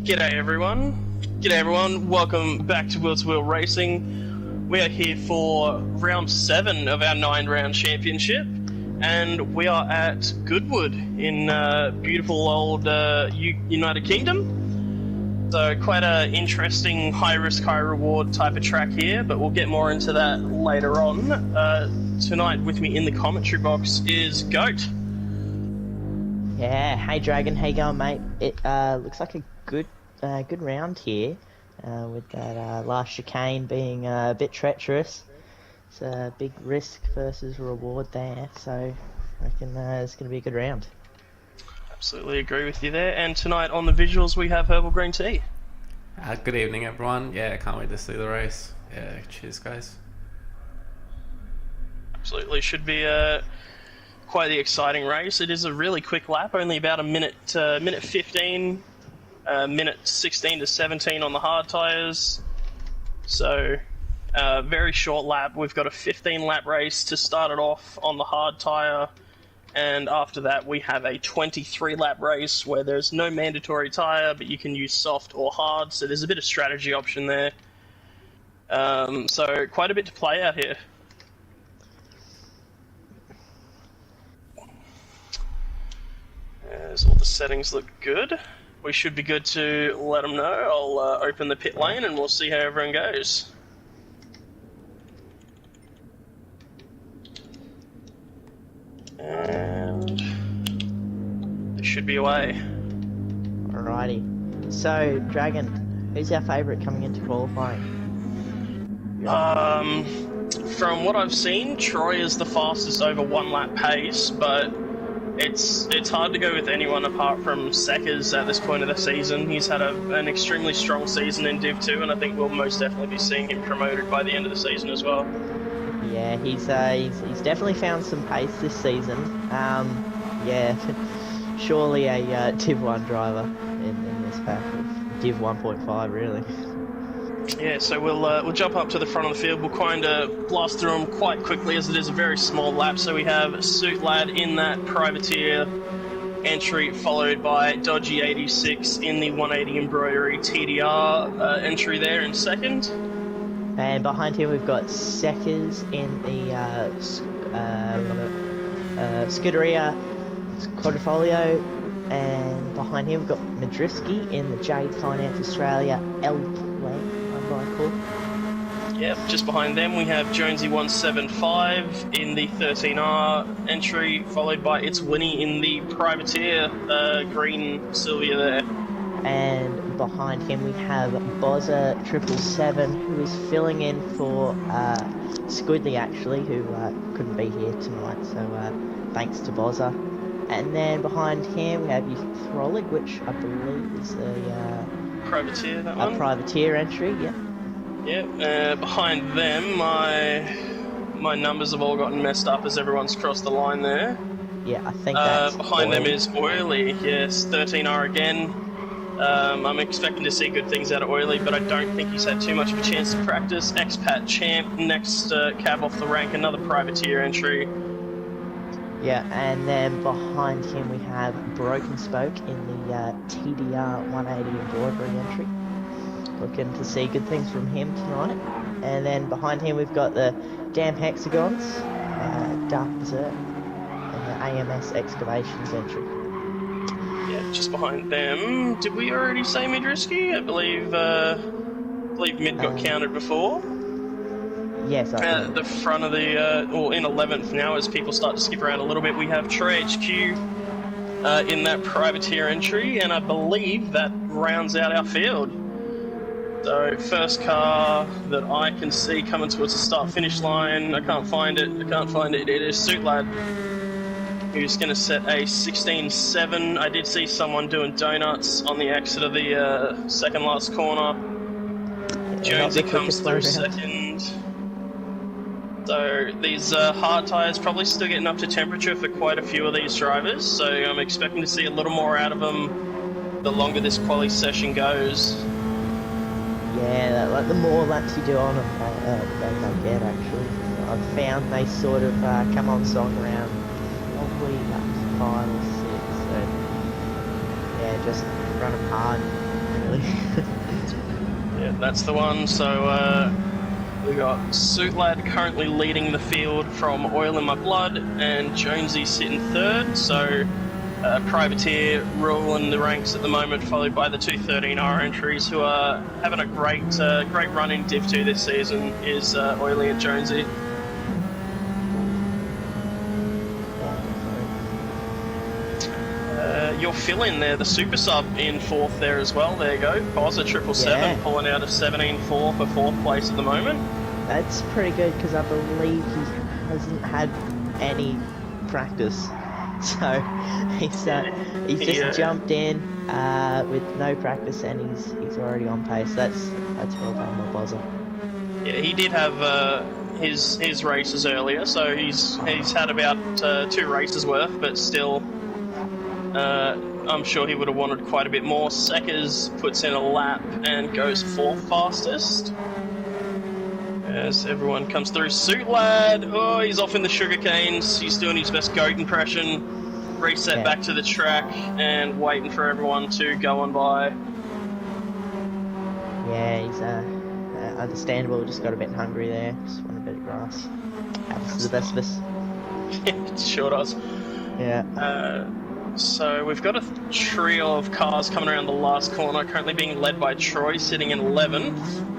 G'day everyone. G'day everyone. Welcome back to W2W Racing. We are here for round 7 of our 9-round championship, and we are at Goodwood in beautiful old United Kingdom. So quite a interesting high-risk, high-reward type of track here, but we'll get more into that later on. Tonight with me in the commentary box is Goat. Yeah, hey Dragon, how you going, mate? It looks like a good round here, with that last chicane being a bit treacherous. It's a big risk versus reward there, so I reckon it's going to be a good round. Absolutely agree with you there. And tonight on the visuals we have Herbal Green Tea. Good evening, everyone. Yeah, I can't wait to see the race. Yeah, cheers, guys. Absolutely, should be quite the exciting race. It is a really quick lap, only about a minute 15, minute 16 to 17 on the hard tyres. So, very short lap. We've got a 15-lap race to start it off on the hard tyre, and after that we have a 23-lap race where there's no mandatory tyre, but you can use soft or hard, so there's a bit of strategy option there. So, quite a bit to play out here. As all the settings look good, we should be good to let them know. I'll open the pit lane and we'll see how everyone goes. And they should be away. Alrighty. So, Dragon, who's our favourite coming into qualifying? From what I've seen, Troy is the fastest over 1 lap pace, but it's hard to go with anyone apart from Seckers at this point of the season. He's had an extremely strong season in Div 2, and I think we'll most definitely be seeing him promoted by the end of the season as well. Yeah, he's definitely found some pace this season. Yeah, surely a Div 1 driver in this pack of Div 1.5, really. Yeah, so we'll jump up to the front of the field. We'll kind of blast through them quite quickly as it is a very small lap. So we have Suit Lad in that privateer entry, followed by Dodgy 86 in the 180 embroidery TDR entry there in second. And behind him we've got Seckers in the Scuderia Quadrifolio, and behind him we've got Madrisky in the Jade Finance Australia L Play. Yep, just behind them we have Jonesy 175 in the 13R entry, followed by It's Winnie in the privateer green Sylvia there. And behind him we have Bozza 777, who is filling in for Squidly, actually, who couldn't be here tonight, so thanks to Bozza. And then behind him we have Throllig, which I believe is a privateer, that one? A privateer entry, yeah. Yep, behind them, my numbers have all gotten messed up as everyone's crossed the line there. Yeah, I think that's behind Oily. them is Oily, yes, 13R again. I'm expecting to see good things out of Oily, but I don't think he's had too much of a chance to practice. Expat Champ, next cab off the rank, another privateer entry. Yeah, and then behind him we have Broken Spoke in the TDR 180 embroidery entry. Looking to see good things from him tonight. And then behind him we've got the Damn Hexagons, Dark Berserk, and the AMS Excavations entry. Yeah, just behind them. Did we already say Midrisky? I believe Mid got counted before. Yes, I think. At the front of the, or in 11th now, as people start to skip around a little bit, we have Troy HQ in that privateer entry, and I believe that rounds out our field. So, first car that I can see coming towards the start-finish line, I can't find it, it is Suit Lad, who's going to set a 16.7. I did see someone doing donuts on the exit of the second last corner. Jonesy comes through second. So these hard tyres probably still getting up to temperature for quite a few of these drivers, so I'm expecting to see a little more out of them the longer this quali session goes. Yeah, like the more laps you do on them, they get, actually. I've found they sort of come on song around probably laps 5 or 6, so yeah, just run them hard, really. Yeah, that's the one. So we got Suit Lad currently leading the field from Oil in My Blood, and Jonesy sitting third. So Privateer ruling the ranks at the moment, followed by the 213R entries, who are having a great run in Div 2 this season, is Oily and Jonesy. Your fill-in there, the Super Sub in fourth there as well. There you go. Boz at 777, pulling out a 17.4 for fourth place at the moment. That's pretty good because I believe he hasn't had any practice. So he's just jumped in with no practice, and he's already on pace. That's well done, my buzzer. Yeah, he did have his races earlier, so he's had about 2 races worth, but still, I'm sure he would have wanted quite a bit more. Seckers puts in a lap and goes 4th fastest. As everyone comes through, Suit Lad, oh, he's off in the sugar canes. He's doing his best goat impression. Reset back to the track and waiting for everyone to go on by. Yeah, he's understandable. Just got a bit hungry there. Just want a bit of grass. Happens to the best of us. It sure does. Yeah. So we've got a trio of cars coming around the last corner, currently being led by Troy, sitting in 11th.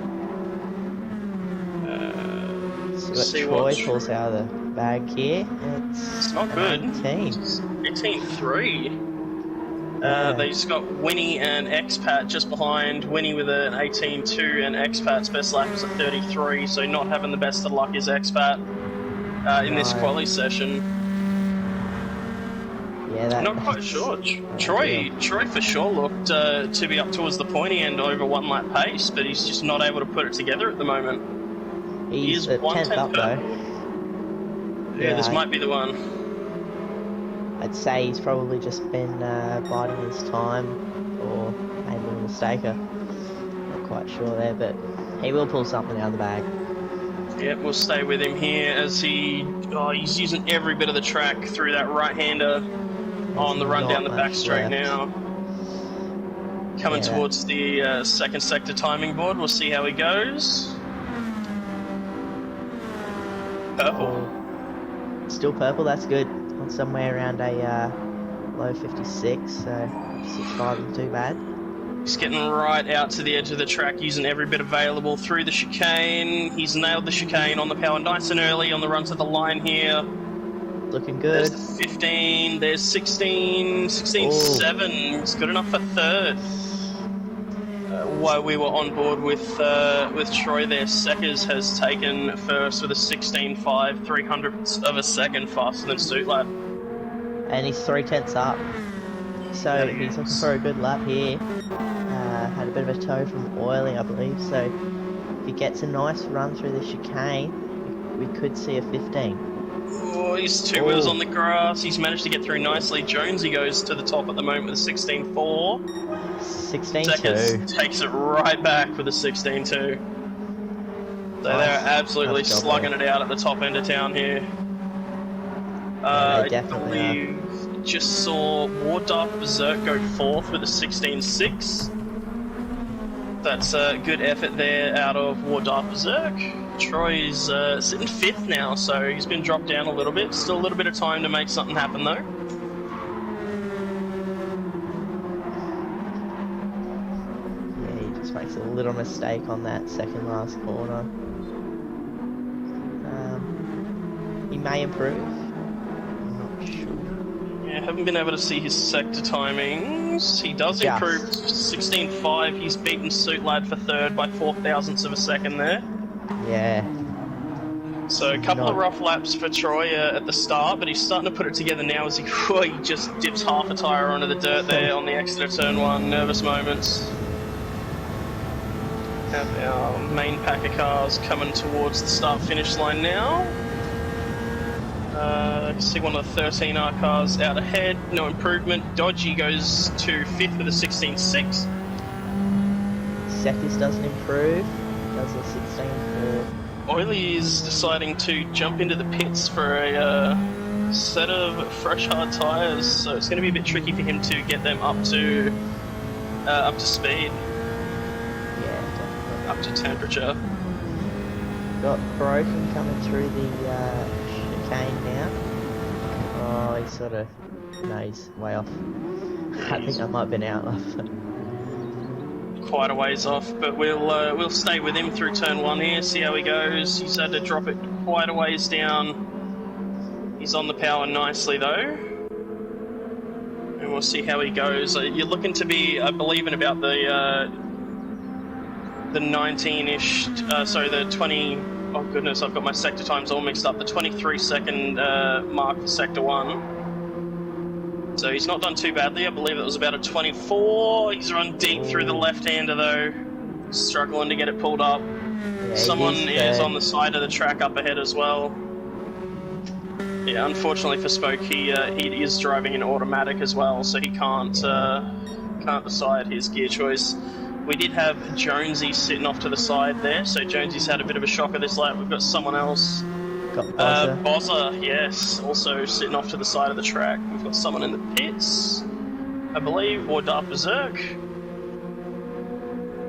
Troy pulls out of the bag here. It's not good. 18.3. They just got Winnie and Expat just behind. Winnie with an 18.2 and Expat's best lap is a 33, so not having the best of luck is Expat in this quali session. Yeah, not quite sure. Troy for sure looked to be up towards the pointy end over 1 lap pace, but he's just not able to put it together at the moment. He's at 10th up though. Yeah, this might be the one. I'd say he's probably just been biding his time, or made a little mistake. Not quite sure there, but he will pull something out of the bag. Yep, we'll stay with him here as he's using every bit of the track through that right-hander on the run down the back straight now. Coming towards the second sector timing board. We'll see how he goes. Purple. Still purple, that's good. On somewhere around a low 56, so 65 isn't too bad. He's getting right out to the edge of the track, using every bit available through the chicane. He's nailed the chicane on the power nice and early on the run to the line here. Looking good. There's the 15, there's 16, 16.7. It's good enough for third. While we were on board with Troy there, Seckers has taken first with a 16.5, 300ths of a second faster than Suit Lad. And he's 3/10 up. So he's looking for a good lap here. Had a bit of a tow from Oily, I believe. So if he gets a nice run through the chicane, we could see a 15. Oh, he's 2 wheels on the grass. He's managed to get through nicely. Jonesy goes to the top at the moment with a 16.4. 16.2. Takes it right back with a 16.2. So they're absolutely slugging it out at the top end of town here. I believe just saw War Dark Berserk go 4th with a 16.6. That's a good effort there out of War Dark Berserk. Troy's sitting 5th now, so he's been dropped down a little bit. Still a little bit of time to make something happen though. Makes a little mistake on that second last corner. He may improve. I'm not sure. Yeah, haven't been able to see his sector timings. He does improve 16.5. He's beaten Suit Lad for third by 0.004 of a second there. Yeah. So a couple of rough laps for Troy at the start, but he's starting to put it together now as he just dips half a tyre onto the dirt there on the exit of turn 1. Nervous moments. Have our main pack of cars coming towards the start-finish line now. I can see one of the 13R cars out ahead, no improvement. Dodgy goes to 5th with a 16.6. Seckers doesn't improve, does a 16.4. Oily is deciding to jump into the pits for a set of fresh hard tyres, so it's going to be a bit tricky for him to get them up to Up to speed, Yeah, definitely. up to temperature. Got Broken coming through the chicane now. Oh, he's sort of... No, he's way off. I think I might have been out of. Quite a ways off, but we'll stay with him through turn 1 here, see how he goes. He's had to drop it quite a ways down. He's on the power nicely though. And we'll see how he goes. You're looking to be, I believe, in about the 19-ish, sorry, the 20, oh goodness, I've got my sector times all mixed up, the 23-second mark for sector 1. So he's not done too badly. I believe it was about a 24. He's run deep through the left-hander though, struggling to get it pulled up. Yeah, Someone is on the side of the track up ahead as well. Yeah, unfortunately for Spoke, he is driving an automatic as well, so he can't decide his gear choice. We did have Jonesy sitting off to the side there, so Jonesy's had a bit of a shocker this lap. We've got someone else. Got Bozza. Bozza, yes, also sitting off to the side of the track. We've got someone in the pits, I believe, or Dark Berserk.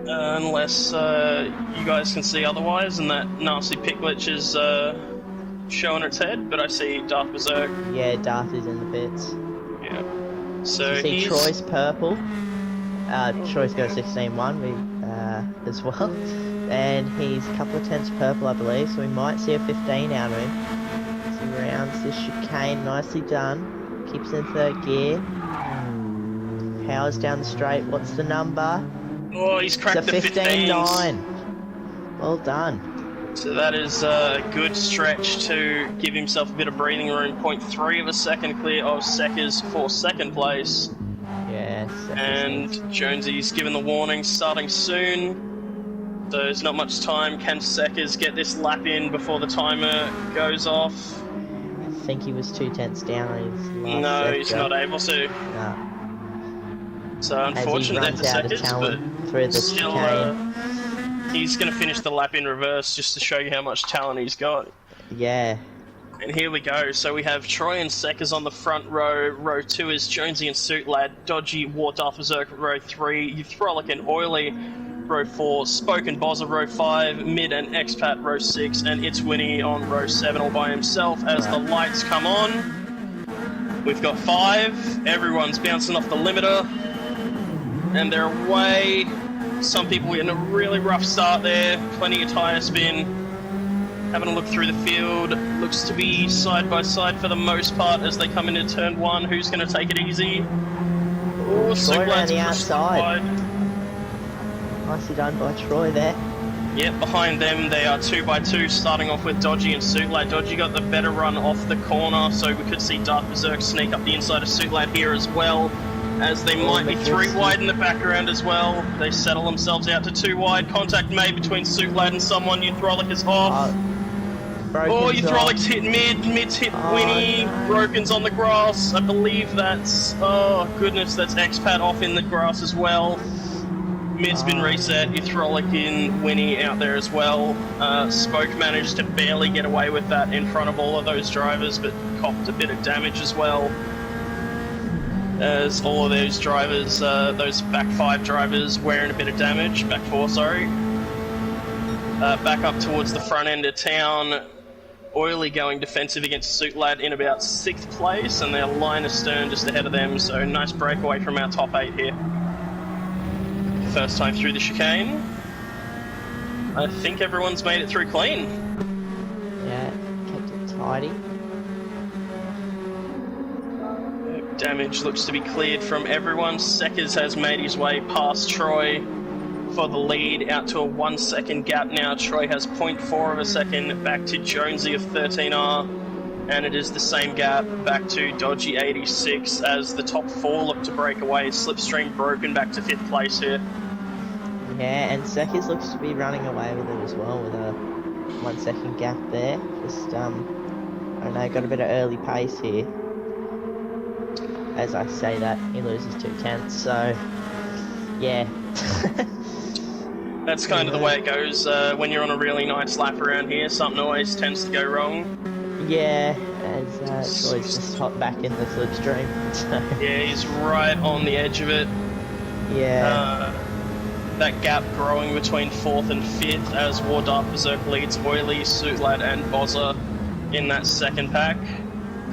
Unless you guys can see otherwise, and that nasty pit glitch is showing its head, but I see Dark Berserk. Yeah, Darth is in the pits. Yeah. So You see he's... Troy's purple. Troy's got a 16-1 as well. And he's a couple of tenths purple, I believe, so we might see a 15 out of him. As he rounds this chicane, nicely done. Keeps in third gear. Powers down the straight. What's the number? Oh, he's cracked It's a the 15s. 15.9. Well done. So that is a good stretch to give himself a bit of breathing room. 0.3 of a second clear of Seckers for second place. Yeah. And Jonesy's given the warning, starting soon. So there's not much time. Can Seckers get this lap in before the timer goes off? I think he was 2 tenths down on his last No, sector. he's not able to. No. So unfortunate there for Seckers, but through the still, he's going to finish the lap in reverse just to show you how much talent he's got. Yeah. And here we go. So we have Troy and Seckers on the front row. Row 2 is Jonesy and Suit Lad, Dodgy, War Darth Berserk, row 3, Frolic and Oily, row 4, Spoke and Bozza, row 5, Mid and Expat, row 6, and It's Winnie on row 7 all by himself as the lights come on. We've got 5. Everyone's bouncing off the limiter. And they're away. Some people getting a really rough start there. Plenty of tyre spin. Having a look through the field, looks to be side by side for the most part as they come into turn 1. Who's going to take it easy? Oh, Troy around the pushed outside. wide. Nicely done by Troy there. Yep, behind them they are 2 by 2, starting off with Dodgy and Suitlad. Dodgy got the better run off the corner, so we could see Dark Berserk sneak up the inside of Suitlad here as well. As they might be 3 wide in the background as well. They settle themselves out to 2 wide. Contact made between Suitlad and someone. Euthrolic is off. Oh, Euthrolic's hit mid. Mid's hit Winnie. No. Broken's on the grass. I believe that's... Oh, goodness, that's Expat off in the grass as well. Mid's been reset. Euthrolic in Winnie out there as well. Spoke managed to barely get away with that in front of all of those drivers, but copped a bit of damage as well. As all of those drivers, those back 5 drivers wearing a bit of damage, back 4, sorry. Back up towards the front end of town, Oily going defensive against Suitlad in about 6th place, and their line astern just ahead of them, so nice breakaway from our top 8 here. First time through the chicane. I think everyone's made it through clean. Yeah, kept it tidy. Damage looks to be cleared from everyone. Seckers has made his way past Troy for the lead, out to a 1 second gap now. Troy has 0.4 of a second back to Jonesy of 13R, and it is the same gap back to Dodgy 86 as the top 4 look to break away. Slipstream broken back to 5th place here. Yeah, and Seckers looks to be running away with it as well, with a 1 second gap there. Just, I don't know, got a bit of early pace here. As I say that, he loses 2 tenths, so yeah. That's kind of the way it goes when you're on a really nice lap around here. Something always tends to go wrong. Yeah, as Troy's just hopped back in the slipstream. So. Yeah, he's right on the edge of it. Yeah. That gap growing between 4th and 5th as War Dark Berserk leads Oily, Suitlad and Bozza in that second pack.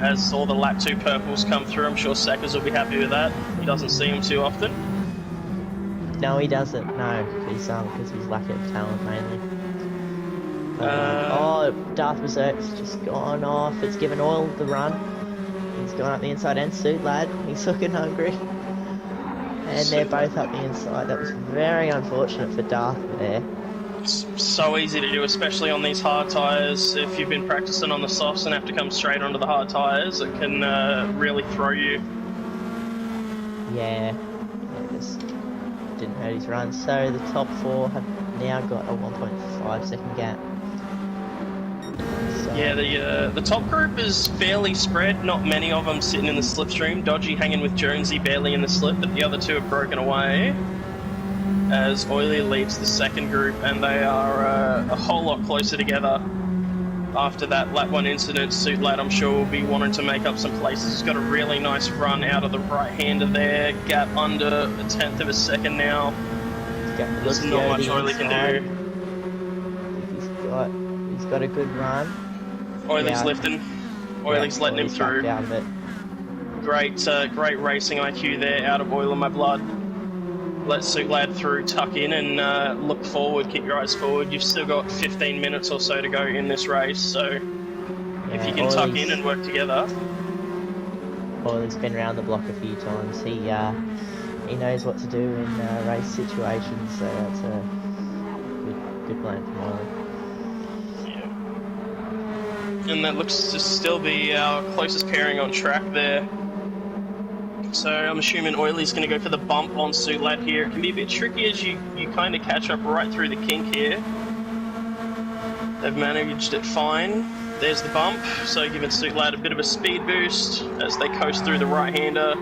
As all the lap 2 purples come through, I'm sure Seckers will be happy with that. He doesn't see them too often. No, he doesn't. No, because he's lack of talent mainly. Oh, Darth Berserk's just gone off. It's given Oil the run. He's gone up the inside and Suitlad. He's looking hungry. And they're both up the inside. That was very unfortunate for Darth there. It's so easy to do, especially on these hard tyres. If you've been practicing on the softs and have to come straight onto the hard tyres, it can really throw you. Yeah, just didn't hurt his run. So the top 4 have now got a 1.5 second gap. So, yeah, the top group is fairly spread. Not many of them sitting in the slipstream. Dodgy hanging with Jonesy barely in the slip, but the other 2 have broken away. As Oily leads the second group, and they are a whole lot closer together. After that lap 1 incident, Suitlad I'm sure will be wanting to make up some places. He's got a really nice run out of the right-hander there. Gap under a 1/10 of a second now. There's not much Oily can do. He's got a good run. Oily's lifting. Oily's letting him through. Out of it. Great racing IQ there out of Oil in My Blood. Let Suitlad through, tuck in and look forward, keep your eyes forward. You've still got 15 minutes or so to go in this race, so if you can tuck in and work together. Oily's been around the block a few times. He knows what to do in race situations, so that's a good plan from Oily. Yeah. And that looks to still be our closest pairing on track there. So I'm assuming Oily's going to go for the bump on Suitlad here. It can be a bit tricky as you kind of catch up right through the kink here. They've managed it fine. There's the bump, so giving Suitlad a bit of a speed boost as they coast through the right-hander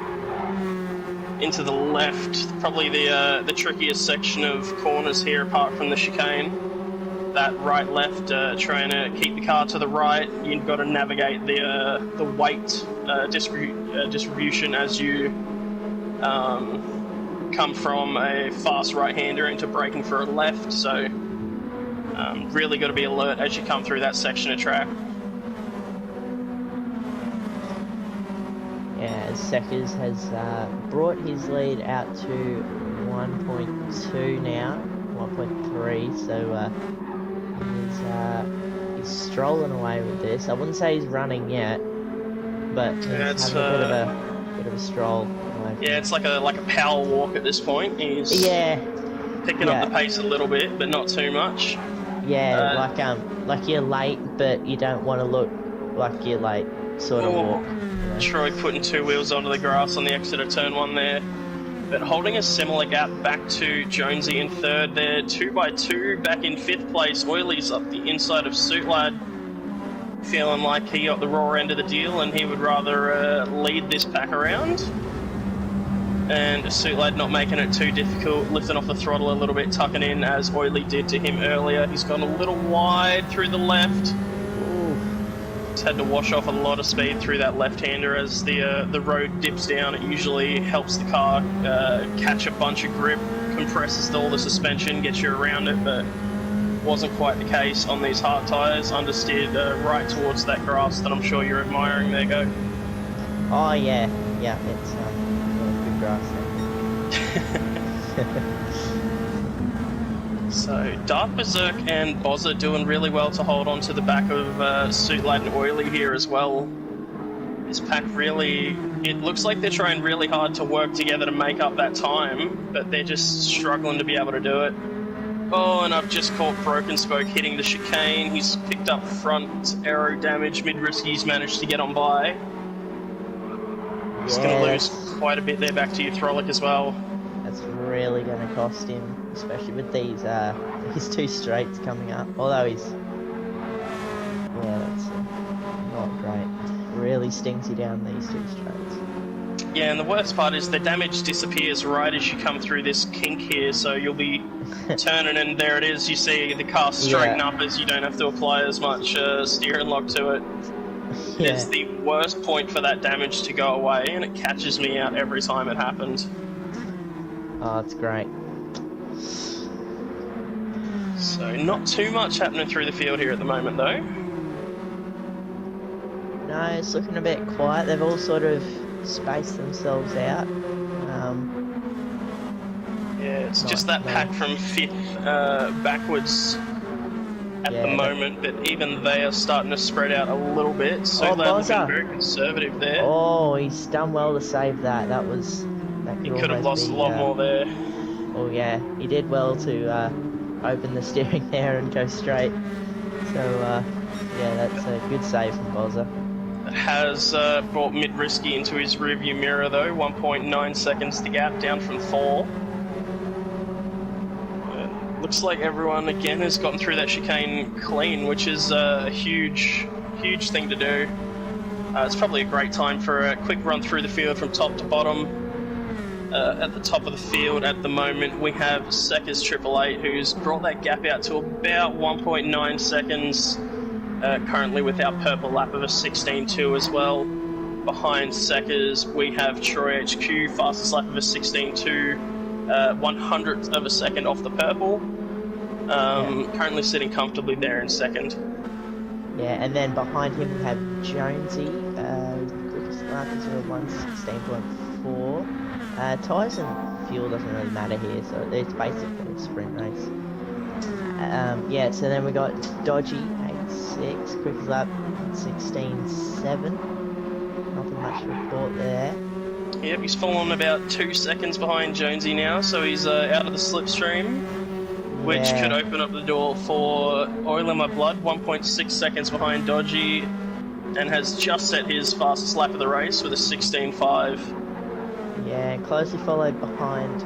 into the left. Probably the trickiest section of corners here apart from the chicane. That right-left, trying to keep the car to the right. You've got to navigate the weight distribution as you come from a fast right-hander into braking for a left. So really got to be alert as you come through that section of track. Yeah, Seckers has brought his lead out to 1.2 now, 1.3. So. He's strolling away with this. I wouldn't say he's running yet, but he's having a bit of a stroll. Yeah, it's like a power walk at this point. He's picking up the pace a little bit, but not too much. Yeah, like you're late, but you don't want to look like you're late. Sort of walk. You know? Troy putting 2 wheels onto the grass on the exit of turn 1 there. But holding a similar gap back to Jonesy in 3rd there, 2x2 back in 5th place. Oily's up the inside of Suitlad, feeling like he got the raw end of the deal and he would rather lead this pack around. And Suitlad not making it too difficult, lifting off the throttle a little bit, tucking in as Oily did to him earlier. He's gone a little wide through the left. He's had to wash off a lot of speed through that left-hander as the road dips down. It usually helps the car catch a bunch of grip, compresses all the suspension, gets you around it, but wasn't quite the case on these hard tyres. Understeered right towards that grass that I'm sure you're admiring there, Go. Oh yeah, it's good grass there. So Dark Berserk and Bozza doing really well to hold on to the back of Suitlad and Oily here as well. This pack really, it looks like they're trying really hard to work together to make up that time, but they're just struggling to be able to do it. Oh, and I've just caught Broken Spoke hitting the chicane. He's picked up front aero damage. Mid-Riskey's managed to get on by. He's going to lose quite a bit there back to Frolic as well. That's really going to cost him, especially with these 2 straights coming up. Although that's not great. Really stings you down these 2 straights. Yeah, and the worst part is the damage disappears right as you come through this kink here, so you'll be turning and there it is. You see the car straighten up as you don't have to apply as much steering lock to it. Yeah. It's the worst point for that damage to go away, and it catches me out every time it happens. Oh, it's great. So not too much happening through the field here at the moment, though. No, it's looking a bit quiet. They've all sort of spaced themselves out. Yeah, it's just Not- that pack from 5th backwards at the Yeah, moment, but even they are starting to spread out a little bit. So Oh, they're looking Bozza. very conservative there. Oh, he's done well to save that. That He could could have almost lost be. a lot more there. Oh yeah, he did well to open the steering there and go straight. So yeah, that's a good save from Bozza. It has brought Mid-Risky into his rearview mirror, though. 1.9 seconds to gap, down from 4. Looks like everyone again has gotten through that chicane clean, which is a huge thing to do. It's probably a great time for a quick run through the field from top to bottom. At the top of the field at the moment, we have Seca's 888, who's brought that gap out to about 1.9 seconds, currently with our purple lap of a 16.2 as well. Behind Seca's, we have Troy HQ, fastest lap of a 16.2, 100th of a second off the purple. Currently sitting comfortably there in second. Yeah, and then behind him we have Jonesy. Quickest lap is 1:16.4. Tyres and fuel doesn't really matter here, so it's basically a sprint race. Yeah, so then we got Dodgy 8.6, quickest lap 16.7. Nothing much to report there. Yep, he's fallen about 2 seconds behind Jonesy now, so he's out of the slipstream, which Yeah. could open up the door for Oil in My Blood, 1.6 seconds behind Dodgy, and has just set his fastest lap of the race with a 16.5. Yeah, closely followed behind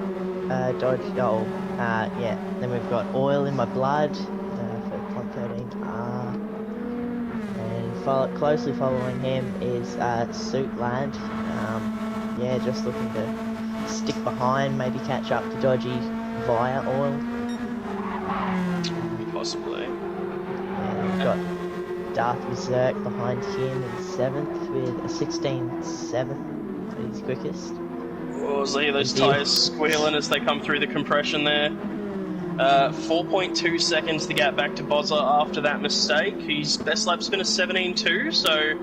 Dodge. Yeah. Then we've got Oil in My Blood for 113R, and closely following him is Suit Lad. Yeah, just looking to stick behind, maybe catch up to Dodgy via Oil. Possibly. And we've got Darth Berserk behind him in 7th with a 16.7 at his quickest. Oh, see those Indeed. tyres squealing as they come through the compression there. 4.2 seconds to get back to Bozza after that mistake. His best lap's been a 17.2, so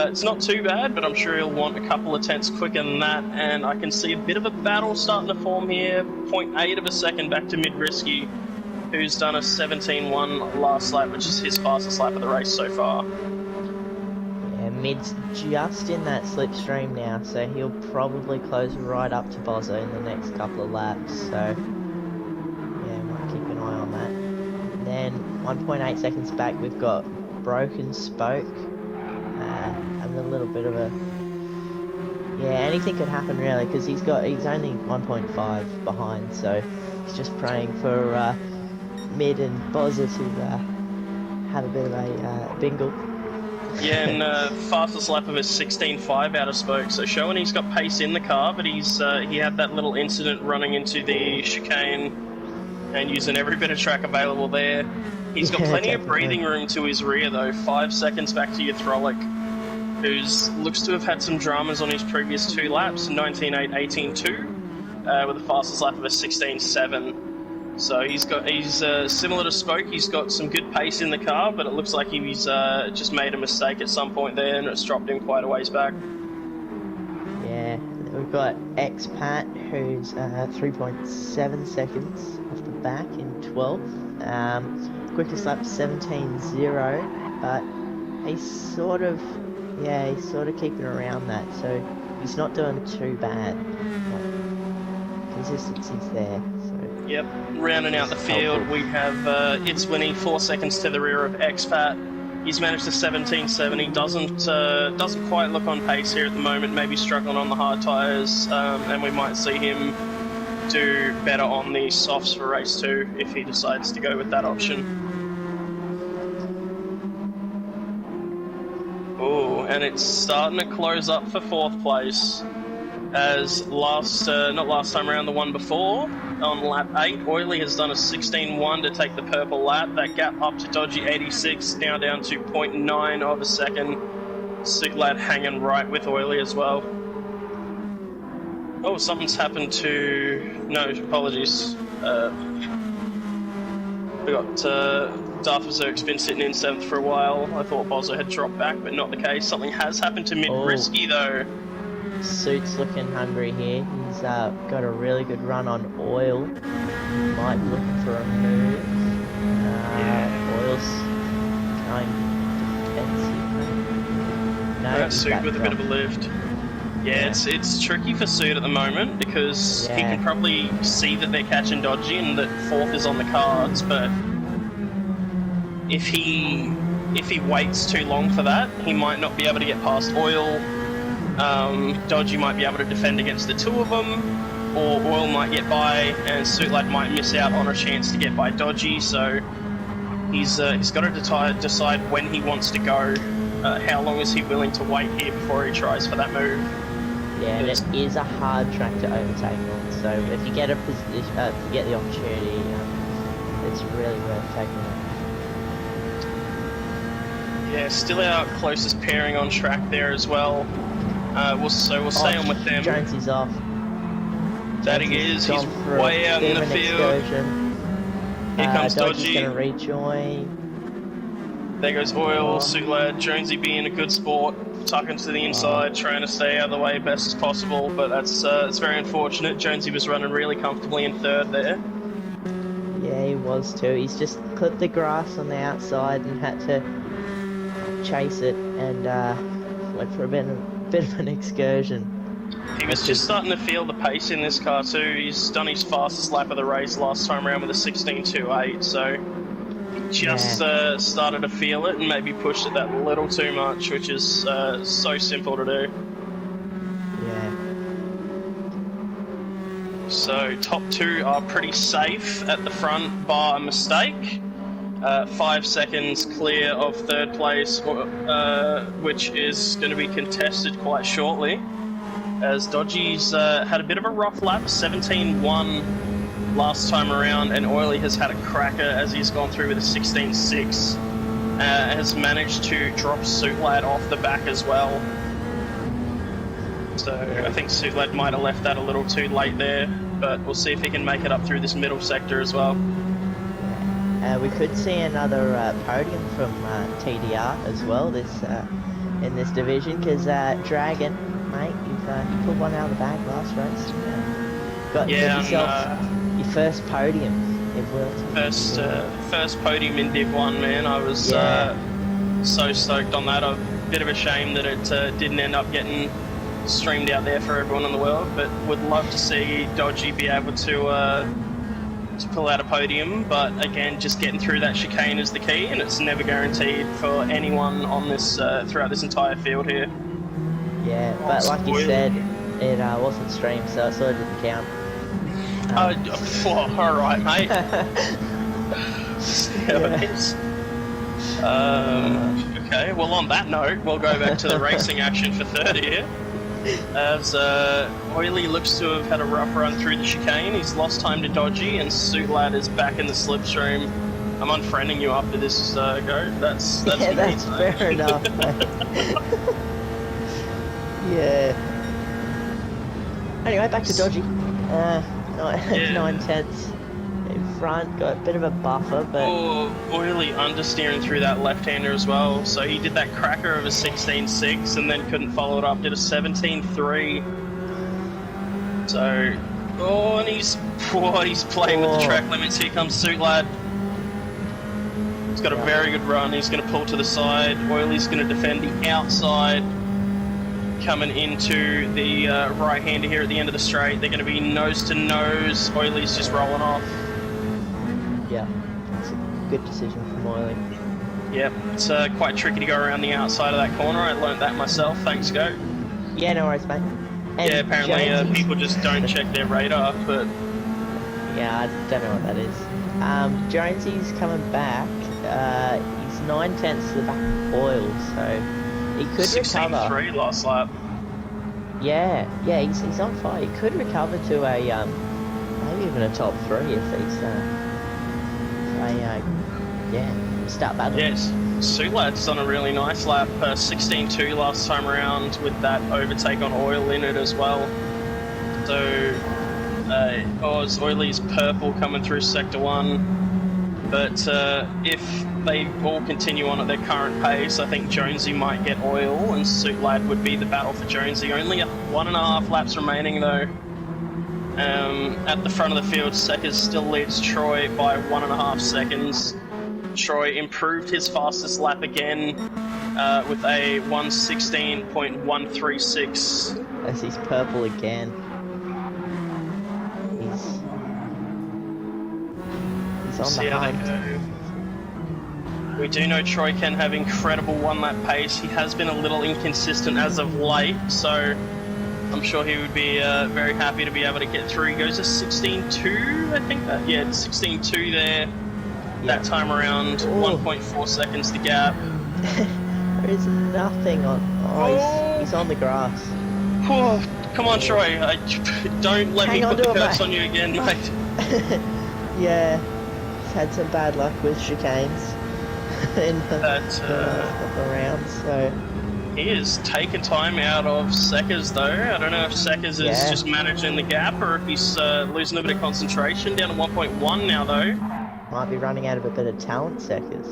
it's not too bad, but I'm sure he'll want a couple of tenths quicker than that, and I can see a bit of a battle starting to form here. 0.8 of a second back to Mid-Risky, who's done a 17.1 last lap, which is his fastest lap of the race so far. Yeah, Mid's just in that slipstream now, so he'll probably close right up to Bozza in the next couple of laps, so yeah, might keep an eye on that. And then 1.8 seconds back we've got Broken Spoke, and a little bit of a... Yeah, anything could happen really, because he's only 1.5 behind, so he's just praying for Mid and Bozza to have a bit of a bingle. Yeah, and fastest lap of his 16.5 out of Spoke, so showing he's got pace in the car, but he had that little incident running into the chicane and using every bit of track available there. He's got plenty of breathing room to his rear though. 5 seconds back to Yathrolic, who looks to have had some dramas on his previous 2 laps, 19.8, 18.2, with the fastest lap of a 16.7. So he's similar to Spoke. He's got some good pace in the car, but it looks like he's just made a mistake at some point there, and it's dropped him quite a ways back. Yeah, we've got Expat, who's 3.7 seconds off the back in 12th. Quickest lap 17.0, but he's sort of keeping around that, so he's not doing too bad. Consistency's there. So. Yep, rounding out the field, we have It's Winnie 4 seconds to the rear of Expat. He's managed to 17.7. He doesn't quite look on pace here at the moment, maybe struggling on the hard tyres, and we might see him do better on the softs for race 2 if he decides to go with that option. Oh, and it's starting to close up for 4th place. As not last time around, the one before, on lap 8, Oily has done a 16.1 to take the purple lap. That gap up to Dodgy 86, now down to 0.9 of a second. Suit Lad hanging right with Oily as well. Oh, something's happened to... No, apologies. We got Darth Berserk's been sitting in 7th for a while. I thought Bozza had dropped back, but not the case. Something has happened to Mid Risky, though. Suit's looking hungry here. He's got a really good run on Oil. Might be looking for a move. Oil's going defensive. No, Suit with a bit of a lift. Yeah, it's tricky for Suit at the moment because he can probably see that they're catching Dodgy and that 4th is on the cards, but if he waits too long for that, he might not be able to get past Oil. Dodgy might be able to defend against the two of them, or Oil might get by and Suitlad might miss out on a chance to get by Dodgy, so he's got to decide when he wants to go. How long is he willing to wait here before he tries for that move? Yeah, and it is a hard track to overtake on, so if you get a position, if you get the opportunity, it's really worth taking it. Yeah, still our closest pairing on track there as well. We'll stay on with them. Jonesy's off. That he is. He's way out in the field. Excursion. Here comes Dodgy's Dodgy. going to rejoin. There goes Oil, Suitlad, Jonesy being a good sport, tucking to the inside, trying to stay out of the way best as possible, but that's it's very unfortunate. Jonesy was running really comfortably in 3rd there. Yeah, he was too. He's just clipped the grass on the outside and had to chase it and went for a bit of an excursion. He was just starting to feel the pace in this car too. He's done his fastest lap of the race last time around with a 16.28, so he just started to feel it and maybe pushed it that little too much, which is so simple to do. Yeah. So top 2 are pretty safe at the front, bar a mistake. 5 seconds clear of 3rd place, which is going to be contested quite shortly, as Dodgy's had a bit of a rough lap, 17.1 last time around, and Oily has had a cracker as he's gone through with a 16.6. Has managed to drop Suitlad off the back as well. So I think Suitlad might have left that a little too late there, but we'll see if he can make it up through this middle sector as well. We could see another podium from TDR as well in this division, because Dragon, mate, you put one out of the bag last race. Got yourself your first podium in World. First podium in Div 1, man. I was so stoked on that. A bit of a shame that it didn't end up getting streamed out there for everyone in the world, but would love to see Dodgy be able to pull out a podium, but again, just getting through that chicane is the key, and it's never guaranteed for anyone on this throughout this entire field here. Yeah, but like you said, it wasn't streamed, so it sort of didn't count. Alright, mate. Okay, well on that note, we'll go back to the racing action for 30 here. As Oily looks to have had a rough run through the chicane, he's lost time to Dodgy, and Suitlad is back in the slipstream. I'm unfriending you after this go. That's yeah, that's fair enough. Yeah. Anyway, back to Dodgy. 9/10 in front, got a bit of a buffer, but Oily understeering through that left-hander as well. So he did that cracker of a 16.6 and then couldn't follow it up. Did a 17.3. So, and he's playing with the track limits. Here comes Suitlad. He's got a very good run. He's going to pull to the side. Oily's going to defend the outside. Coming into the right-hander here at the end of the straight. They're going to be nose to nose. Oily's just rolling off. Yeah, that's a good decision from Oily. Yep, it's quite tricky to go around the outside of that corner. I learned that myself. Thanks, Go. Yeah, no worries, mate. And yeah, apparently people just don't check their radar, but... Yeah, I don't know what that is. Jonesy's coming back. He's 9/10 to the back of Oil, so he could recover. 16.3 last lap. Yeah, he's on fire. He could recover to a maybe even a top 3 if he's start battling. Yes, Suitlad's done a really nice lap, 16.2 last time around with that overtake on Oil in it as well. So Oiley's purple coming through Sector 1. But if they all continue on at their current pace, I think Jonesy might get oil, and Suit Lad would be the battle for Jonesy. Only 1.5 laps remaining, though. At the front of the field, Seckers still leads Troy by 1.5 seconds. Troy improved his fastest lap again with a 1:16.136. As he's purple again. He's on the hunt. We do know Troy can have incredible one-lap pace. He has been a little inconsistent as of late, so I'm sure he would be very happy to be able to get through. He goes to 16.2, I think that. Yeah, 16.2 there. That time around, 1.4 seconds to gap. There is nothing on. He's on the grass. Oh, come on, Troy. Don't let me put the curse on you again, mate. Yeah, he's had some bad luck with chicanes in the rounds, so. He is taking time out of Seckers, though. I don't know if Seckers is just managing the gap or if he's losing a bit of concentration. Down to 1.1 now, though. Might be running out of a bit of talent, Seckers.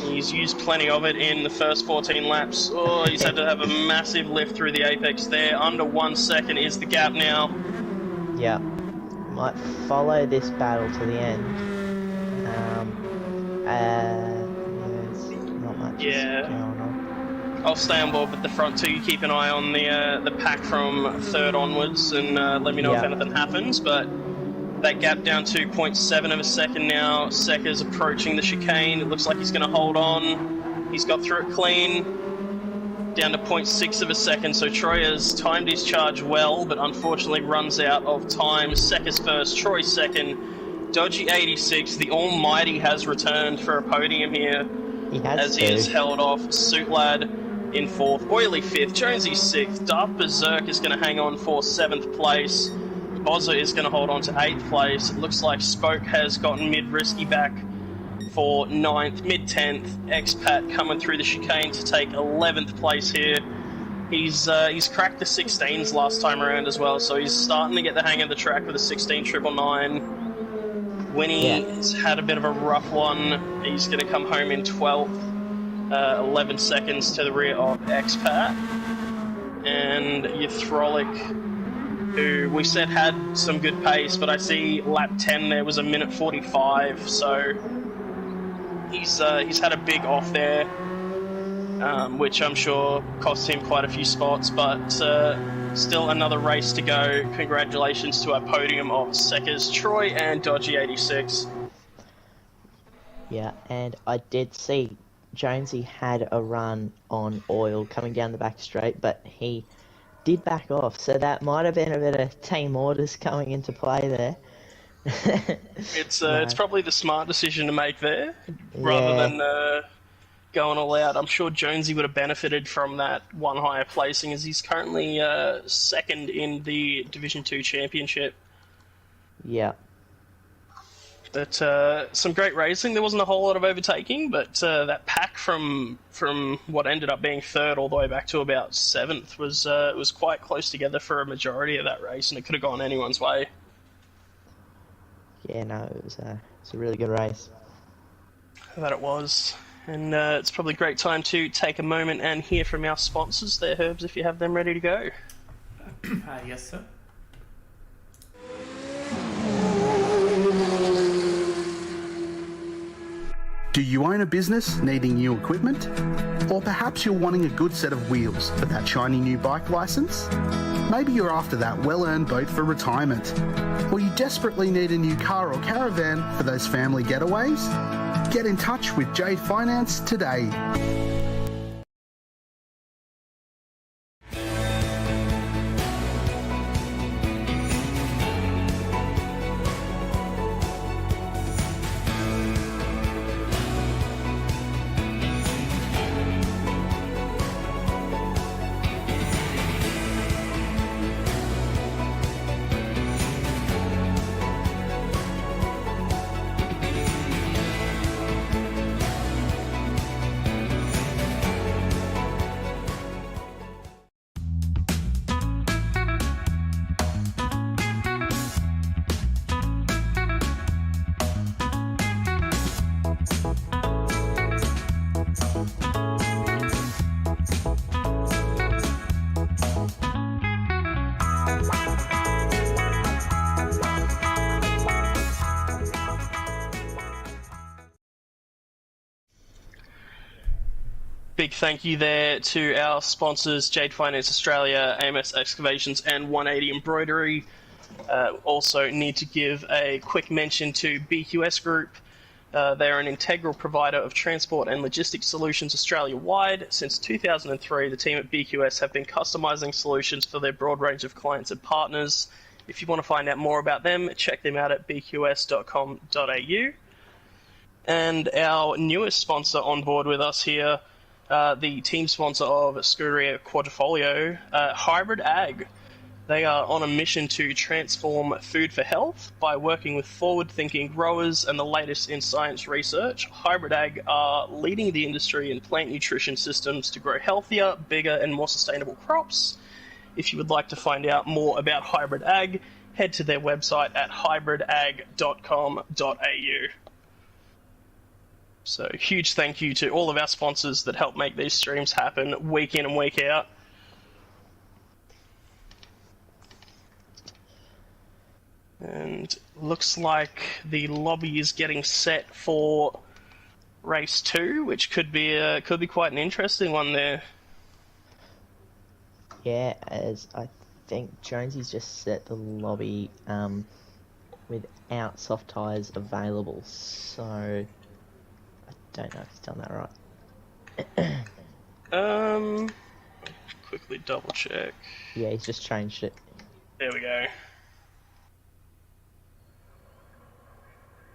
He's used plenty of it in the first 14 laps. Oh, he's had to have a massive lift through the apex there. Under 1 second is the gap now. Yeah. Might follow this battle to the end. There's not much going on. I'll stay on board with the front two. You keep an eye on the pack from third onwards and let me know if anything happens. But that gap down to 0.7 of a second now. Seckers approaching the chicane. It looks like he's going to hold on. He's got through it clean. Down to 0.6 of a second. So Troy has timed his charge well, but unfortunately runs out of time. Seckers first, Troy second. Dodgy 86, the almighty, has returned for a podium here. He has held off Suit Lad in 4th, Oily 5th, Jonesy 6th, Darth Berserk is going to hang on for 7th place. Bozza is going to hold on to 8th place. It looks like Spoke has gotten mid-risky back for 9th, mid-10th. Expat coming through the chicane to take 11th place here. He's cracked the 16s last time around as well, so he's starting to get the hang of the track with a 16.999. Winnie has had a bit of a rough one. He's going to come home in 12th, 11 seconds to the rear of Expat. And Yathrolic, who we said had some good pace, but I see lap 10 there was a minute 45, so he's had a big off there, which I'm sure cost him quite a few spots, but still another race to go. Congratulations to our podium of Seckers, Troy, and Dodgy 86. Yeah, and I did see Jonesy had a run on oil coming down the back straight, but he did back off, so that might have been a bit of team orders coming into play there. It's probably the smart decision to make there, rather than going all out. I'm sure Jonesy would have benefited from that one higher placing, as he's currently second in the Division 2 Championship. Yeah. But some great racing. There wasn't a whole lot of overtaking, but that pack from what ended up being third all the way back to about 7th was quite close together for a majority of that race, and it could have gone anyone's way. Yeah, no, it was a really good race. That it was. And it's probably a great time to take a moment and hear from our sponsors there, Herbs, if you have them ready to go. Yes, sir. Do you own a business needing new equipment? Or perhaps you're wanting a good set of wheels for that shiny new bike license? Maybe you're after that well-earned boat for retirement. Or you desperately need a new car or caravan for those family getaways? Get in touch with Jade Finance today. big thank you there to our sponsors, Jade Finance Australia, AMS Excavations, and 180 Embroidery. Also need to give a quick mention to BQS Group. They are an integral provider of transport and logistics solutions Australia-wide. Since 2003, the team at BQS have been customizing solutions for their broad range of clients and partners. If you want to find out more about them, check them out at bqs.com.au. And our newest sponsor on board with us here, the team sponsor of Scuderia Quadrifoglio, Hybrid Ag. They are on a mission to transform food for health by working with forward-thinking growers and the latest in science research. Hybrid Ag are leading the industry in plant nutrition systems to grow healthier, bigger, and more sustainable crops. If you would like to find out more about Hybrid Ag, head to their website at hybridag.com.au. So huge thank you to all of our sponsors that help make these streams happen week in and week out. And looks like the lobby is getting set for race 2, which could be quite an interesting one there. Yeah, as I think Jonesy's just set the lobby without soft tyres available, so I don't know if he's done that right. Quickly double check. Yeah, he's just changed it. There we go.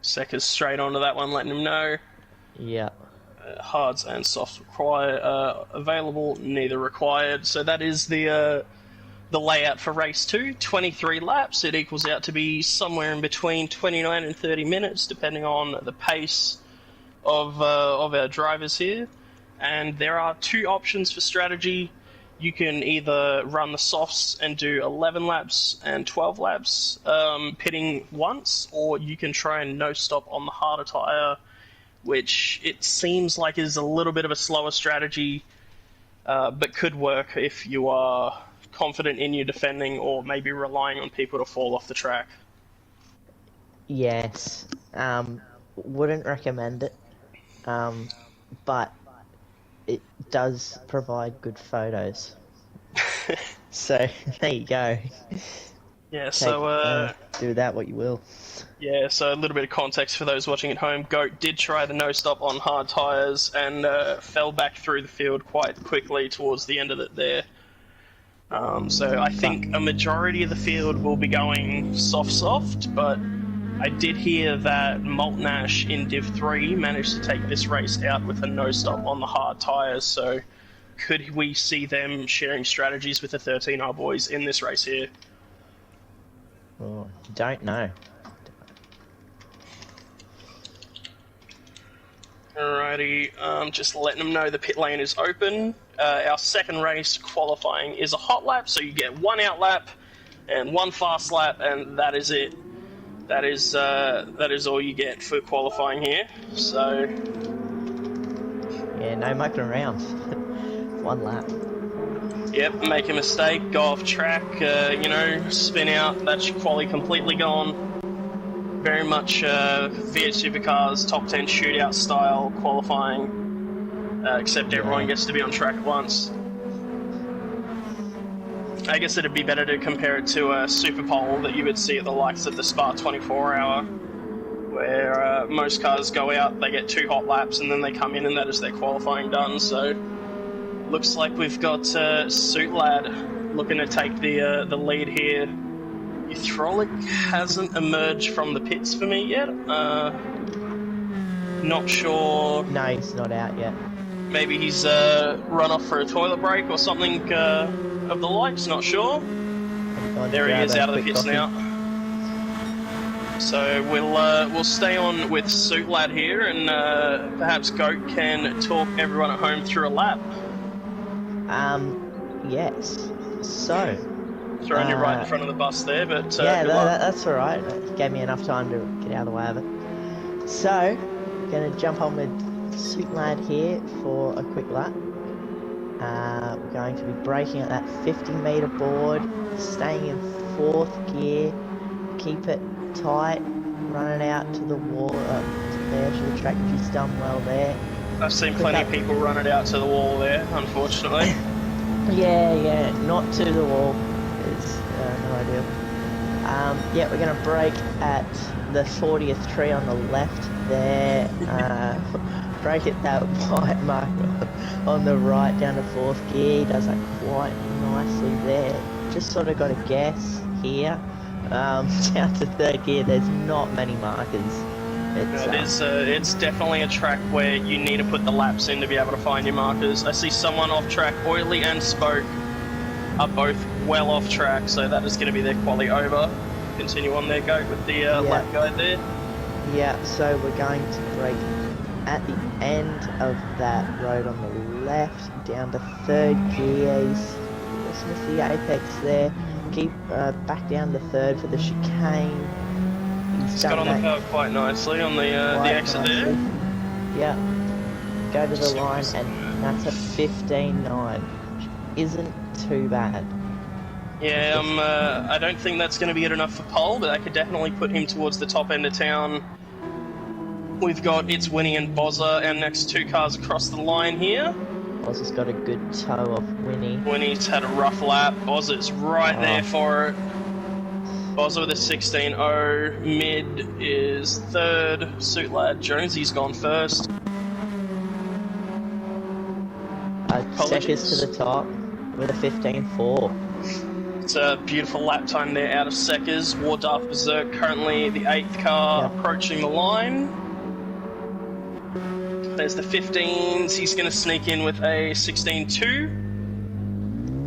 Secker's straight onto that one, letting him know. Yeah. Hards and softs available, neither required. So that is the layout for race 2. 23 laps. It equals out to be somewhere in between 29 and 30 minutes, depending on the pace of our drivers here. And there are 2 options for strategy. You can either run the softs and do 11 laps and 12 laps, pitting once, or you can try and no-stop on the harder tyre, which it seems like is a little bit of a slower strategy, but could work if you are confident in your defending or maybe relying on people to fall off the track. Yes. Wouldn't recommend it, but it does provide good photos. So there you go. Yeah, so do that what you will. Yeah, so a little bit of context for those watching at home. Goat did try the no-stop on hard tyres and fell back through the field quite quickly towards the end of it there. So I think a majority of the field will be going soft, but I did hear that Molten Ash in Div 3 managed to take this race out with a no-stop on the hard tyres, so could we see them sharing strategies with the 13R boys in this race here? Oh, don't know. Alrighty, just letting them know the pit lane is open. Our second race qualifying is a hot lap, so you get 1 out lap and 1 fast lap, and that is it. That is all you get for qualifying here. So yeah, no mucking around. 1 lap. Yep, make a mistake, go off track, spin out. That's your quali completely gone. Very much V8 Supercars top 10 shootout style qualifying, except everyone gets to be on track at once. I guess it'd be better to compare it to a Super Pole that you would see at the likes of the Spa 24-hour, where most cars go out, they get 2 hot laps, and then they come in and that is their qualifying done. So looks like we've got Suit Lad looking to take the lead here. Hydraulic hasn't emerged from the pits for me yet. Not sure. No, he's not out yet. Maybe he's run off for a toilet break or something of the likes, not sure. There he is out of the pits now. So we'll stay on with Suit Lad here, and perhaps Goat can talk everyone at home through a lap. Yes. So throwing you right in front of the bus there, but yeah, that's all right. It gave me enough time to get out of the way of it. So, gonna jump on with Suit Lad here for a quick lap. We're going to be braking at that 50-meter board, staying in 4th gear, keep it tight, running out to the wall, to the edge of the track, which he's done well there. I've seen plenty of people run it out to the wall there, unfortunately. Yeah, not to the wall is no ideal. Yeah, we're going to brake at the 40th tree on the left there. Brake at that white mark on the right down to 4th gear. He does that quite nicely there. Just sort of got a guess here. Down to 3rd gear, there's not many markers. It's definitely a track where you need to put the laps in to be able to find your markers. I see someone off track. Oily and Spoke are both well off track, so that is going to be their quali over. Continue on their go with the lap guide there. Yeah, so we're going to brake at the end of that road on the left, down to 3rd gear. He's missed the apex there. Keep back down to 3rd for the chicane. He's got on the curve quite nicely on the exit there. Yeah. Go to the line, and that's a 15.9, which isn't too bad. Yeah, I don't think that's going to be good enough for pole, but that could definitely put him towards the top end of town. We've got It's Winnie and Bozza, our next 2 cars across the line here. Bozza's got a good toe off Winnie. Winnie's had a rough lap. Bozza's right there for it. Bozza with a 16.0. Mid is 3rd. Suit Lad Jonesy's gone 1st. Seconds to the top with a 15.4. It's a beautiful lap time there out of Seckers. War Darth Berserk currently the 8th car approaching the line. There's the 15s. He's going to sneak in with a 16.2.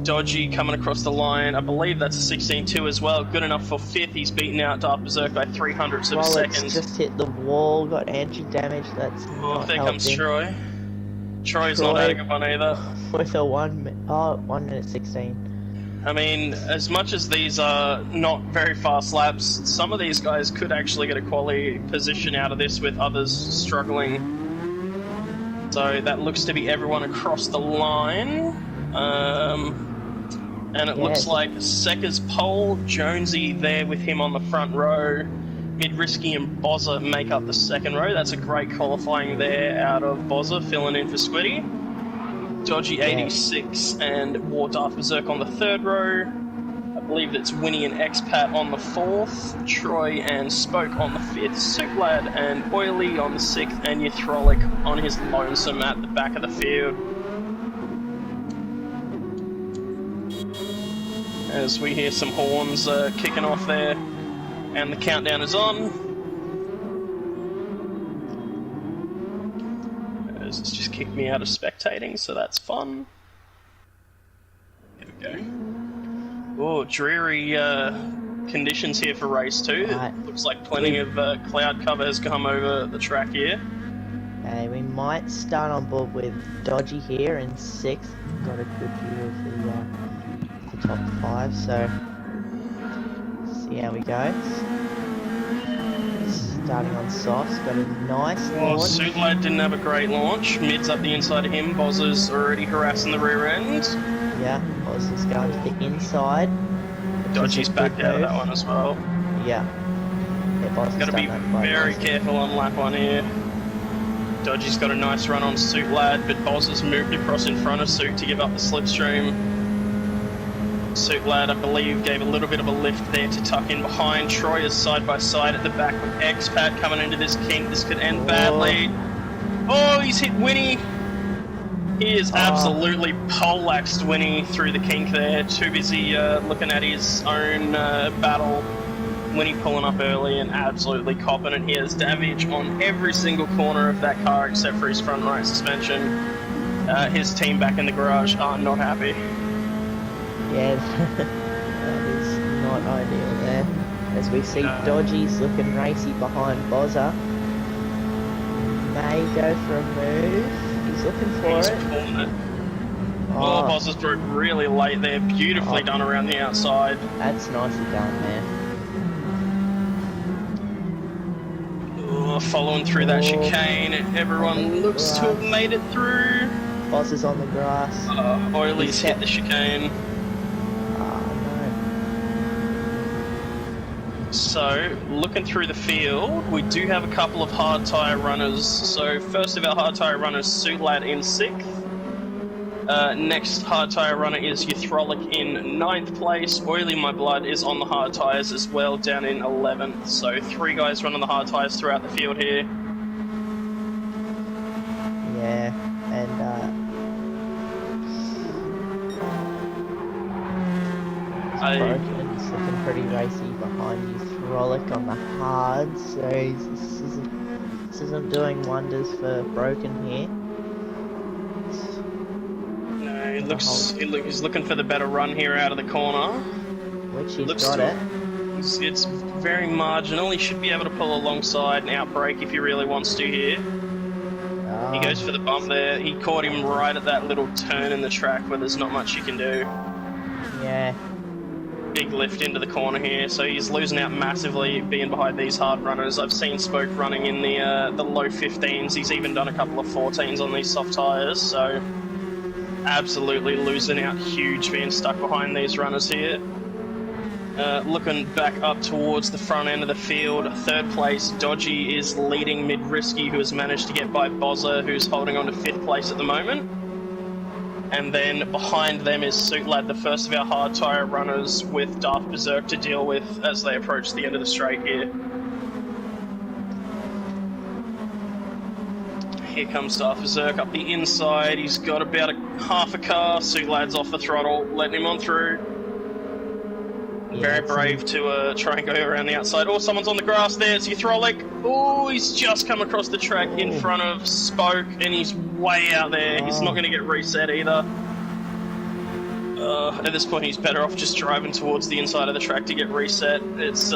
Dodgy coming across the line. I believe that's a 16.2 as well. Good enough for 5th. He's beaten out Darth Berserk by 300ths of a second. It's just hit the wall, got engine damage. That's not there helping. Comes Troy. Troy's not had a good one either. With a 1 minute 16. I mean, as much as these are not very fast laps, some of these guys could actually get a quality position out of this with others struggling. So that looks to be everyone across the line. And it looks like Seckers pole, Jonesy there with him on the front row. Mid-Risky and Bozza make up the 2nd row. That's a great qualifying there out of Bozza, filling in for Squiddy. Dodgy 86 and War Darth Berserk on the 3rd row. I believe that's Winnie and Expat on the 4th. Troy and Spoke on the 5th. Soup Lad and Oily on the 6th. And Uthrolic on his lonesome at the back of the field. As we hear some horns kicking off there. And the countdown is on. It's just kicked me out of spectating, so that's fun. Here we go. Oh, dreary conditions here for race 2. It looks like plenty of cloud cover has come over the track here. Okay, we might start on board with Dodgy here in 6th. Got a good view of the top 5, so see how he goes. Starting on softs, got a nice launch. Suit Lad didn't have a great launch. Mid's up the inside of him. Bozza's already harassing the rear end. Yeah, Bozza's going to the inside. Dodgy's backed out of that one as well. Yeah. Bozza's got to be very careful on lap 1 here. Dodgy's got a nice run on Suit Lad, but Bozza's moved across in front of Suit to give up the slipstream. Suit Lad, I believe, gave a little bit of a lift there to tuck in behind. Troy is side by side at the back with Expat coming into this kink. This could end badly. Oh, he's hit Winnie. He is absolutely poleaxed Winnie through the kink there. Too busy looking at his own battle. Winnie pulling up early and absolutely copping it. He has damage on every single corner of that car except for his front right suspension. His team back in the garage are not happy. Yeah, that is not ideal there. As we see Dodgy's looking racy behind Bozza. May go for a move. He's looking for it. Oh, Bozza's broke really late there. Beautifully done around the outside. That's nicely done there. Following through that chicane. Everyone looks to have made it through. Bozza's on the grass. Oily's hit the chicane. So, looking through the field, we do have a couple of hard tyre runners. So, first of our hard tyre runners, Suit Lad in 6th. Next hard tyre runner is Euthrolic in 9th place. Oily My Blood is on the hard tyres as well, down in 11th. So, 3 guys running the hard tyres throughout the field here. Yeah, and Broken's looking pretty racy behind Euthrolic on the hard, so this isn't doing wonders for Broken here. No, he's looking for the better run here out of the corner. Which he's got it. It's very marginal. He should be able to pull alongside and outbrake if he really wants to here. He goes for the bump there. He caught him right at that little turn in the track where there's not much you can do. Yeah. Big lift into the corner here, so he's losing out massively being behind these hard runners. I've seen Spoke running in the low 15s. He's even done a couple of 14s on these soft tyres, so absolutely losing out huge being stuck behind these runners here. Looking back up towards the front end of the field, 3rd place, Dodgy is leading Mid-Risky, who has managed to get by Bozza, who's holding on to 5th place at the moment. And then behind them is Suit Lad, the first of our hard tyre runners, with Daft Berserk to deal with as they approach the end of the straight here. Here comes Daft Berserk up the inside. He's got about half a car. Suit Lad's off the throttle, letting him on through. Yeah, very brave to try and go around the outside. Oh, someone's on the grass there. It's Euthrolic. Oh, he's just come across the track in front of Spoke, and he's way out there. He's not going to get reset either. At this point, he's better off just driving towards the inside of the track to get reset. It's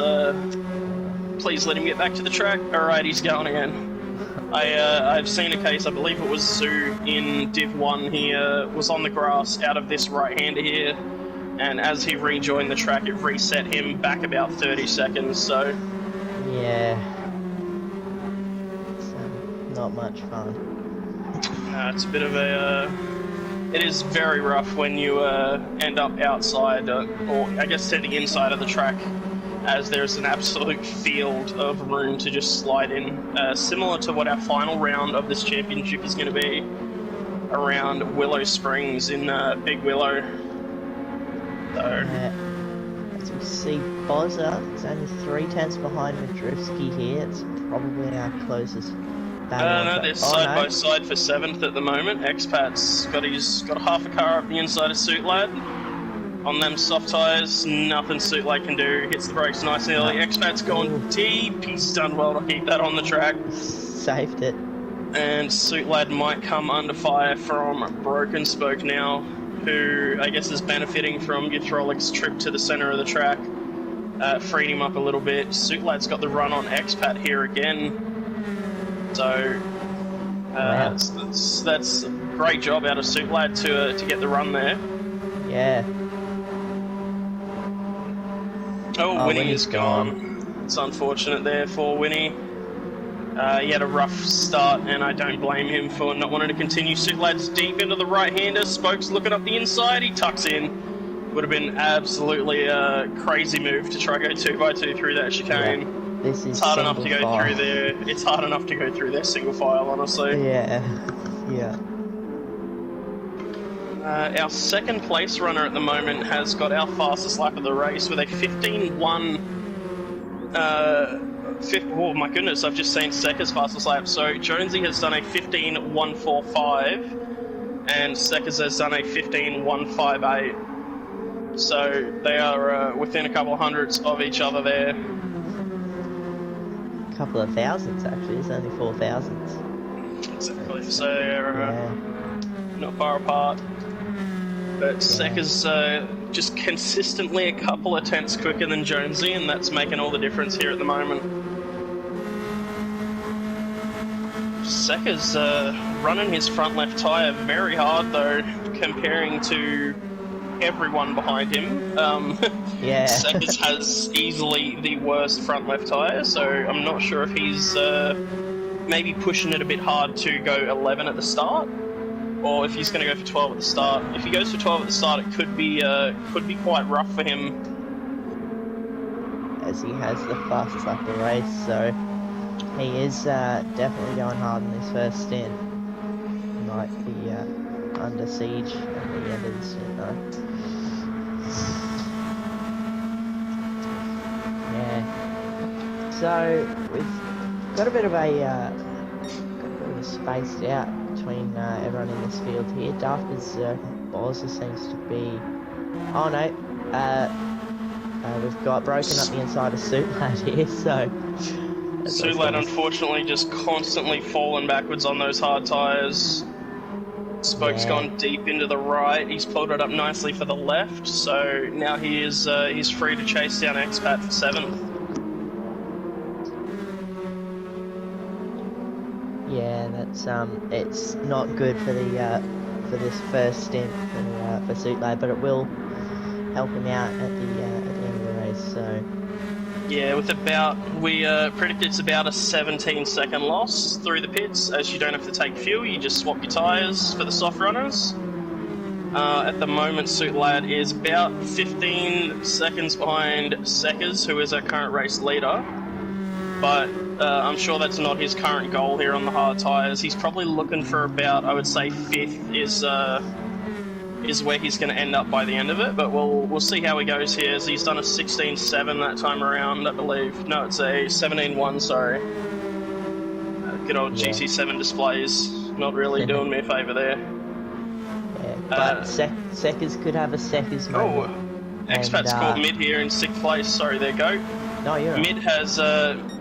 please let him get back to the track. All right, he's going again. I've seen a case. I believe it was Zoo in Div 1. He was on the grass out of this right-hander here. And as he rejoined the track, it reset him back about 30 seconds, so... Yeah. It's not much fun. It's a bit of a... It is very rough when you end up outside, or I guess to the inside of the track, as there's an absolute field of room to just slide in. Similar to what our final round of this championship is going to be, around Willow Springs in Big Willow. As we see, Bozza is only 3/10 behind Madrivsky here. It's probably our closest battle. No, they're side by side for 7th at the moment. Expat's got half a car up the inside of Suit Lad. On them soft tyres, nothing Suit Lad can do. Hits the brakes nice and early. Expat's gone deep. He's done well to keep that on the track. Saved it. And Suit Lad might come under fire from Broken Spoke now, who I guess is benefiting from Euthrolic's trip to the centre of the track. Freed him up a little bit. Suit Lad's got the run on Expat here again. So that's a great job out of Suit Lad to get the run there. Yeah. Oh, Winnie is gone. It's unfortunate there for Winnie. He had a rough start, and I don't blame him for not wanting to continue. Suit Lad's deep into the right-hander. Spoke's looking up the inside. He tucks in. Would have been absolutely a crazy move to try to go 2x2 through that chicane. Yeah. This is it's hard enough to go file. through there. It's hard enough to go through their single file, honestly. Yeah. Yeah. Our second place runner at the moment has got our fastest lap of the race with a 15.1. Oh my goodness, I've just seen Sekka's fastest lap. So Jonesy has done a 15.145 and Sekka's has done a 15.158. So they are within a couple of hundreds of each other there. A couple of thousands, actually. It's only 4 thousandths. Exactly. So they're not far apart. But Sekka's just consistently a couple of tenths quicker than Jonesy, and that's making all the difference here at the moment. Sekka's running his front left tyre very hard, though, comparing to everyone behind him. Yeah. Sekka's has easily the worst front left tyre, so I'm not sure if he's maybe pushing it a bit hard to go 11 at the start, or if he's going to go for 12 at the start. If he goes for 12 at the start, it could be quite rough for him. as he has the fastest lap of the race, so he is definitely going hard in this first stint. He might be under siege at the end of the stint though. Yeah. So we've got a bit of a spaced out between everyone in this field here. Darth Berserk Bozza seems to be. Oh no. We've got broken up the inside of Suitlad here, so. Suitlad unfortunately just constantly falling backwards on those hard tyres. Spoke's gone deep into the right. He's pulled it up nicely for the left, so now he's free to chase down Expat for 7th. Yeah, that's it's not good for the for this first stint for Suitlad, but it will help him out at the end of the race. So yeah, with we predict it's about a 17-second loss through the pits, as you don't have to take fuel, you just swap your tyres for the soft runners. At the moment, Suitlad is about 15 seconds behind Seckers, who is our current race leader. But I'm sure that's not his current goal here on the hard tyres. He's probably looking for about, I would say, 5th is where he's going to end up by the end of it. But we'll see how he goes here. As he's done a 16.7 that time around, I believe. No, it's a 17.1. Sorry. Good old GC7 displays. Not really doing me a favour there. Yeah, but Seckers could have a Seckers moment. Oh, Expat's caught mid here in 6th place. Sorry, there go. No, you're Mid has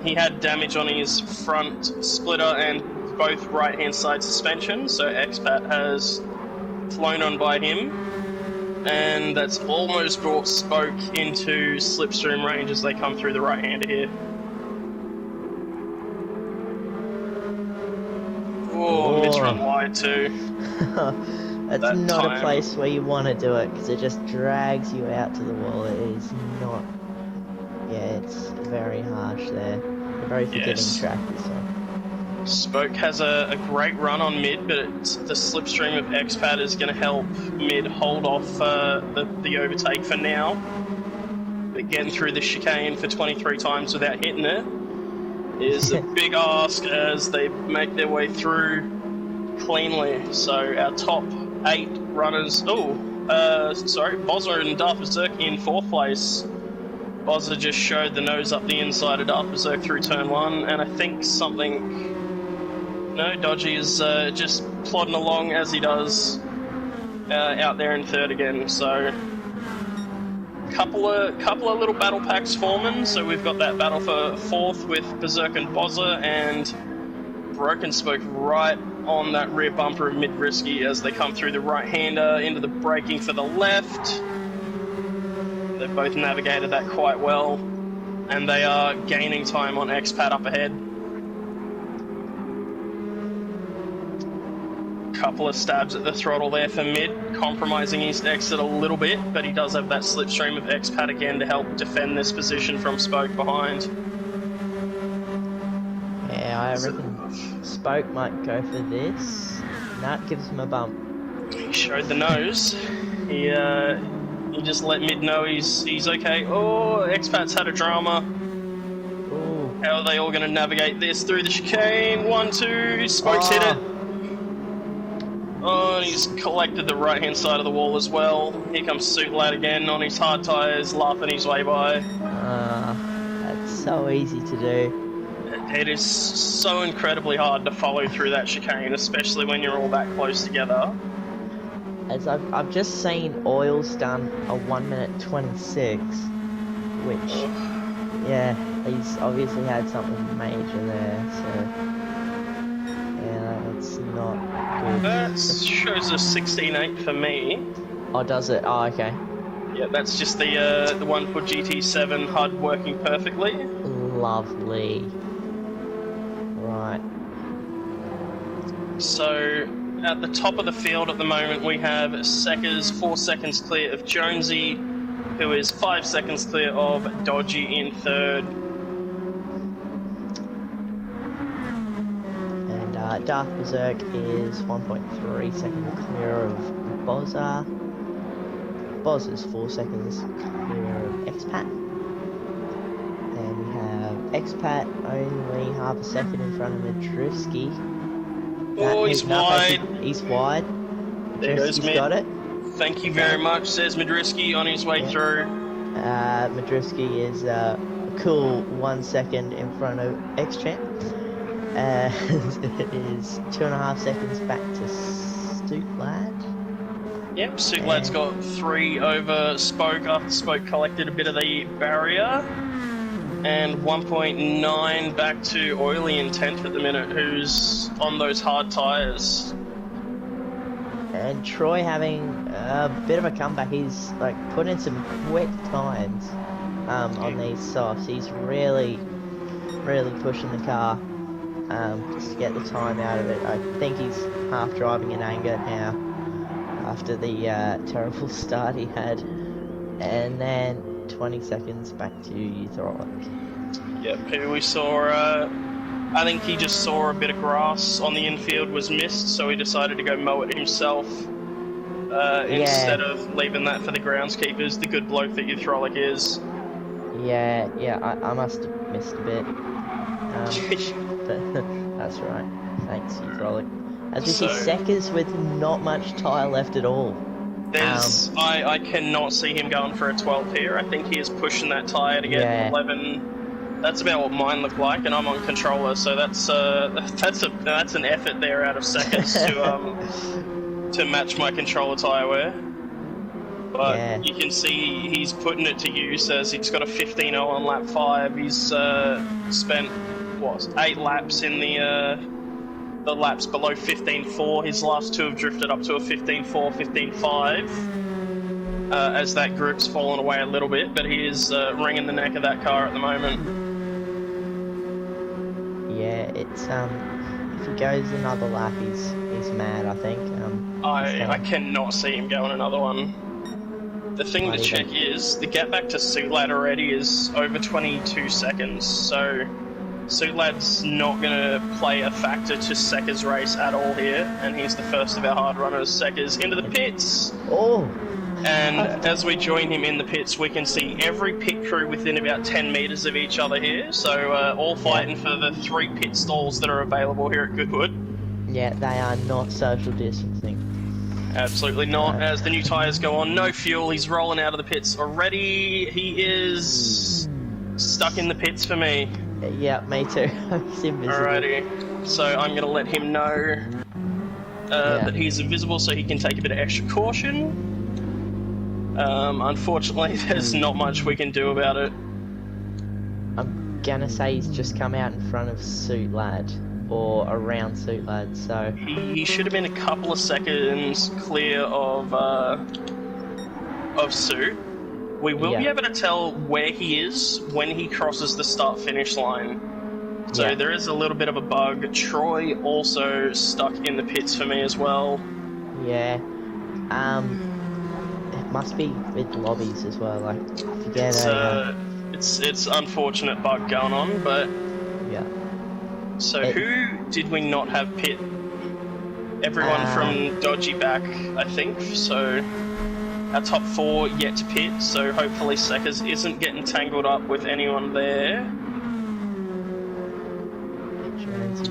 he had damage on his front splitter and both right hand side suspension, so Expat has flown on by him, and that's almost brought Spoke into slipstream range as they come through the right hander here. Oh, mid's run wide too. That's that not time. A place where you want to do it because it just drags you out to the wall. It is not. Yeah, it's very harsh there. A very forgiving track this one. Spoke has a great run on mid, but the slipstream of Expat is going to help mid hold off the overtake for now. But getting through the chicane for 23 times without hitting it is a big ask as they make their way through cleanly. So our top 8 runners... Bozza and Darth Berserk in 4th place. Bozza just showed the nose up the inside of Darth Berserk through turn 1, and I think something... No, Dodgy is just plodding along as he does out there in 3rd again, so... Couple of little battle packs forming, so we've got that battle for 4th with Berserk and Bozza, and Broken Spoke right on that rear bumper of mid-risky as they come through the right-hander into the braking for the left. They've both navigated that quite well, and they are gaining time on Expat up ahead. Couple of stabs at the throttle there for mid, compromising his exit a little bit, but he does have that slipstream of Expat again to help defend this position from Spoke behind. Yeah, I reckon Spoke might go for this. That gives him a bump. He showed the nose. He just let mid know he's okay. Oh, Expat's had a drama. Ooh. How are they all going to navigate this through the chicane? 1, 2, Spoke's hit it. Oh, and he's collected the right-hand side of the wall as well. Here comes Suitlad again on his hard tyres, laughing his way by. That's so easy to do. It is so incredibly hard to follow through that chicane, especially when you're all that close together. As I've just seen Oil's done a 1 minute 26, which, yeah, he's obviously had something major there, so, yeah, it's not good. That shows a 16.8 for me. Oh, does it? Oh, okay. Yeah, that's just the one for GT7 HUD working perfectly. Lovely. Right. So, at the top of the field at the moment, we have Seckers 4 seconds clear of Jonesy, who is 5 seconds clear of Dodgy in 3rd. And Darth Berserk is 1.3 seconds clear of Bozza. Bozza's 4 seconds clear of Expat. Expat only half a second in front of Madruski. Oh, he's wide. He's wide. There goes Madruski's Mid. got it. Thank you very much, says Madruski on his way through. Madruski is a cool 1 second in front of X-Champ. It is 2.5 seconds back to Stoot Lad. Yep, Stoot Lad's got 3 over Spoke after Spoke collected a bit of the barrier. And 1.9 back to Oily in 10th at the minute, who's on those hard tyres. And Troy having a bit of a comeback. He's like put in some quick times on these softs. He's really pushing the car just to get the time out of it. I think he's half driving in anger now after the terrible start he had. And then 20 seconds back to Euthroic. Yep, who we saw, I think he just saw a bit of grass on the infield was missed, so he decided to go mow it himself instead of leaving that for the groundskeepers, the good bloke that Euthroic is. Yeah, I must have missed a bit. But that's right. Thanks, Euthroic. As we see Seckers with not much tyre left at all. I cannot see him going for a 12 here. I think he is pushing that tyre to get 11. That's about what mine look like, and I'm on controller, so that's an effort there out of Seckers to match my controller tyre wear. But you can see he's putting it to use as he's got a 15.0 on lap 5. He's spent 8 laps in the laps below 15.4. His last 2 have drifted up to a 15.4, 15.5 as that group's fallen away a little bit, but he is wringing the neck of that car at the moment. Yeah, it's if he goes another lap, he's mad. I think. I cannot see him going another one. The thing to check is the gap back to Stoot Lad already is over 22 seconds, so Stoot Lad's not going to play a factor to Seckers' race at all here, and he's the first of our hard runners. Seckers into the pits. Oh. And as we join him in the pits, we can see every pit crew within about 10 metres of each other here. So all fighting for the 3 pit stalls that are available here at Goodwood. Yeah, they are not social distancing. Absolutely not. As the new tyres go on, no fuel. He's rolling out of the pits already. He is stuck in the pits for me. Yeah, me too. He's invisible. Alrighty. So I'm going to let him know that he's invisible so he can take a bit of extra caution. Unfortunately, there's not much we can do about it. I'm gonna say he's just come out in front of Stoot Lad, or around Stoot Lad, so... He should have been a couple of seconds clear of Stoot. We will be able to tell where he is when he crosses the start-finish line. So there is a little bit of a bug. Troy also stuck in the pits for me as well. Yeah. Must be with lobbies as well. Like, I forget. It's unfortunate bug going on, but So who did we not have pit? Everyone from Dodgy back, I think. So our top 4 yet to pit. So hopefully Seckers isn't getting tangled up with anyone there.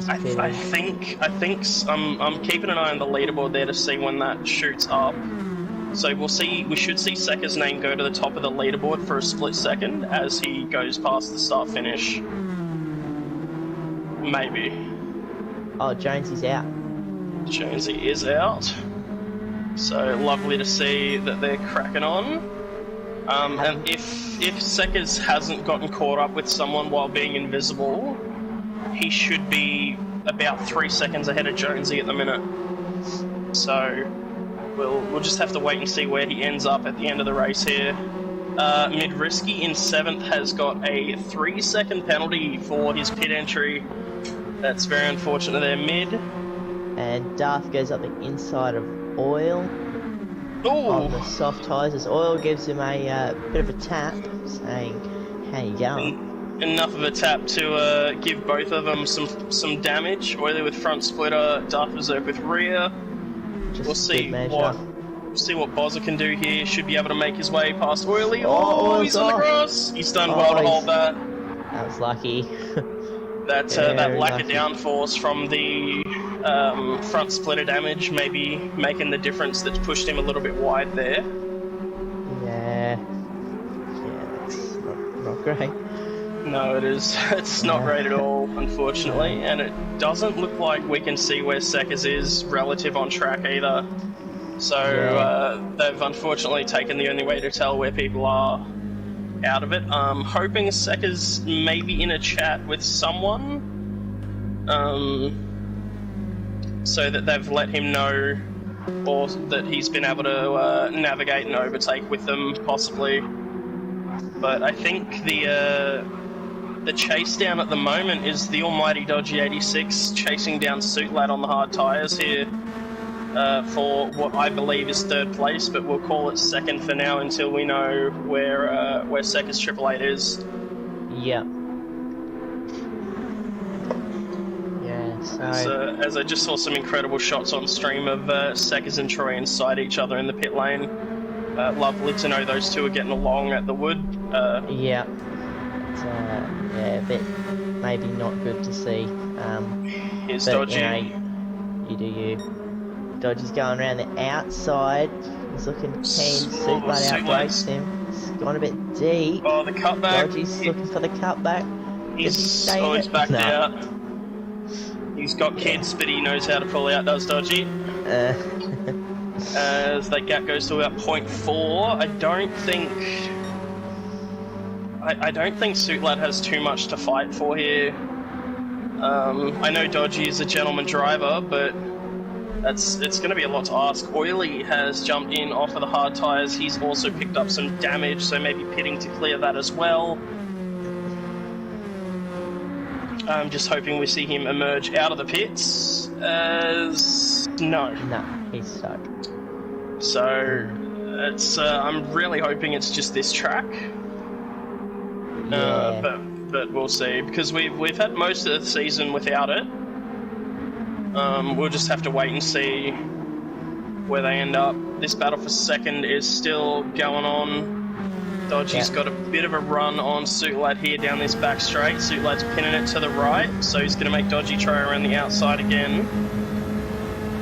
I think I'm keeping an eye on the leaderboard there to see when that shoots up. So we should see Seckers' name go to the top of the leaderboard for a split second as he goes past the start finish. Maybe. Oh, Jonesy's out. Jonesy is out. So lovely to see that they're cracking on. And if Seckers hasn't gotten caught up with someone while being invisible, he should be about 3 seconds ahead of Jonesy at the minute. So we'll just have to wait and see where he ends up at the end of the race here. Midrisky in 7th has got a 3-second penalty for his pit entry. That's very unfortunate there, Mid. And Darth goes up the inside of Oil on the soft tyres as Oil gives him a bit of a tap, saying, "How you going?" Enough of a tap to give both of them some damage. Oily with front splitter, Darth Berserk with rear. We'll see what Bozza can do here. Should be able to make his way past Oily. Oh, he's on the grass. He's done well to hold that. That was lucky. That Very lack lucky. of downforce from the front splitter damage maybe making the difference that's pushed him a little bit wide there. Yeah. Yeah, that's not great. No, it is. It's not great at all, unfortunately, and it doesn't look like we can see where Seckers is relative on track either. So they've unfortunately taken the only way to tell where people are out of it. Hoping Seckers maybe in a chat with someone, so that they've let him know, or that he's been able to navigate and overtake with them, possibly. But I think the chase down at the moment is the almighty Dodgy 86 chasing down Suit Lad on the hard tyres here for what I believe is third place, but we'll call it second for now until we know where Seckers 888 is. Yeah. Yeah, so... As I just saw some incredible shots on stream of Seckers and Troy inside each other in the pit lane. Lovely to know those two are getting along at the wood. Yeah. It's, yeah, a bit maybe not good to see. Here's but, Dodgy. You know, you do you. Dodgy's going around the outside. He's looking keen. Suit Lad outbreaks him. He's gone a bit deep. Oh, the cutback. Dodgy's looking for the cutback. He's backed out. He's got kids, but he knows how to pull out, does Dodgy. As that gap goes to about 0.4, I don't think Suit Lad has too much to fight for here. I know Dodgy is a gentleman driver, but it's going to be a lot to ask. Oily has jumped in off of the hard tyres. He's also picked up some damage, so maybe pitting to clear that as well. I'm just hoping we see him emerge out of the pits. No, he's stuck. So it's I'm really hoping it's just this track. Yeah. But we'll see, because we've had most of the season without it. We'll just have to wait and see where they end up. This battle for second is still going on. Dodgy's got a bit of a run on Suit Lad here down this back straight. Suit Lad's pinning it to the right, so he's going to make Dodgy try around the outside again.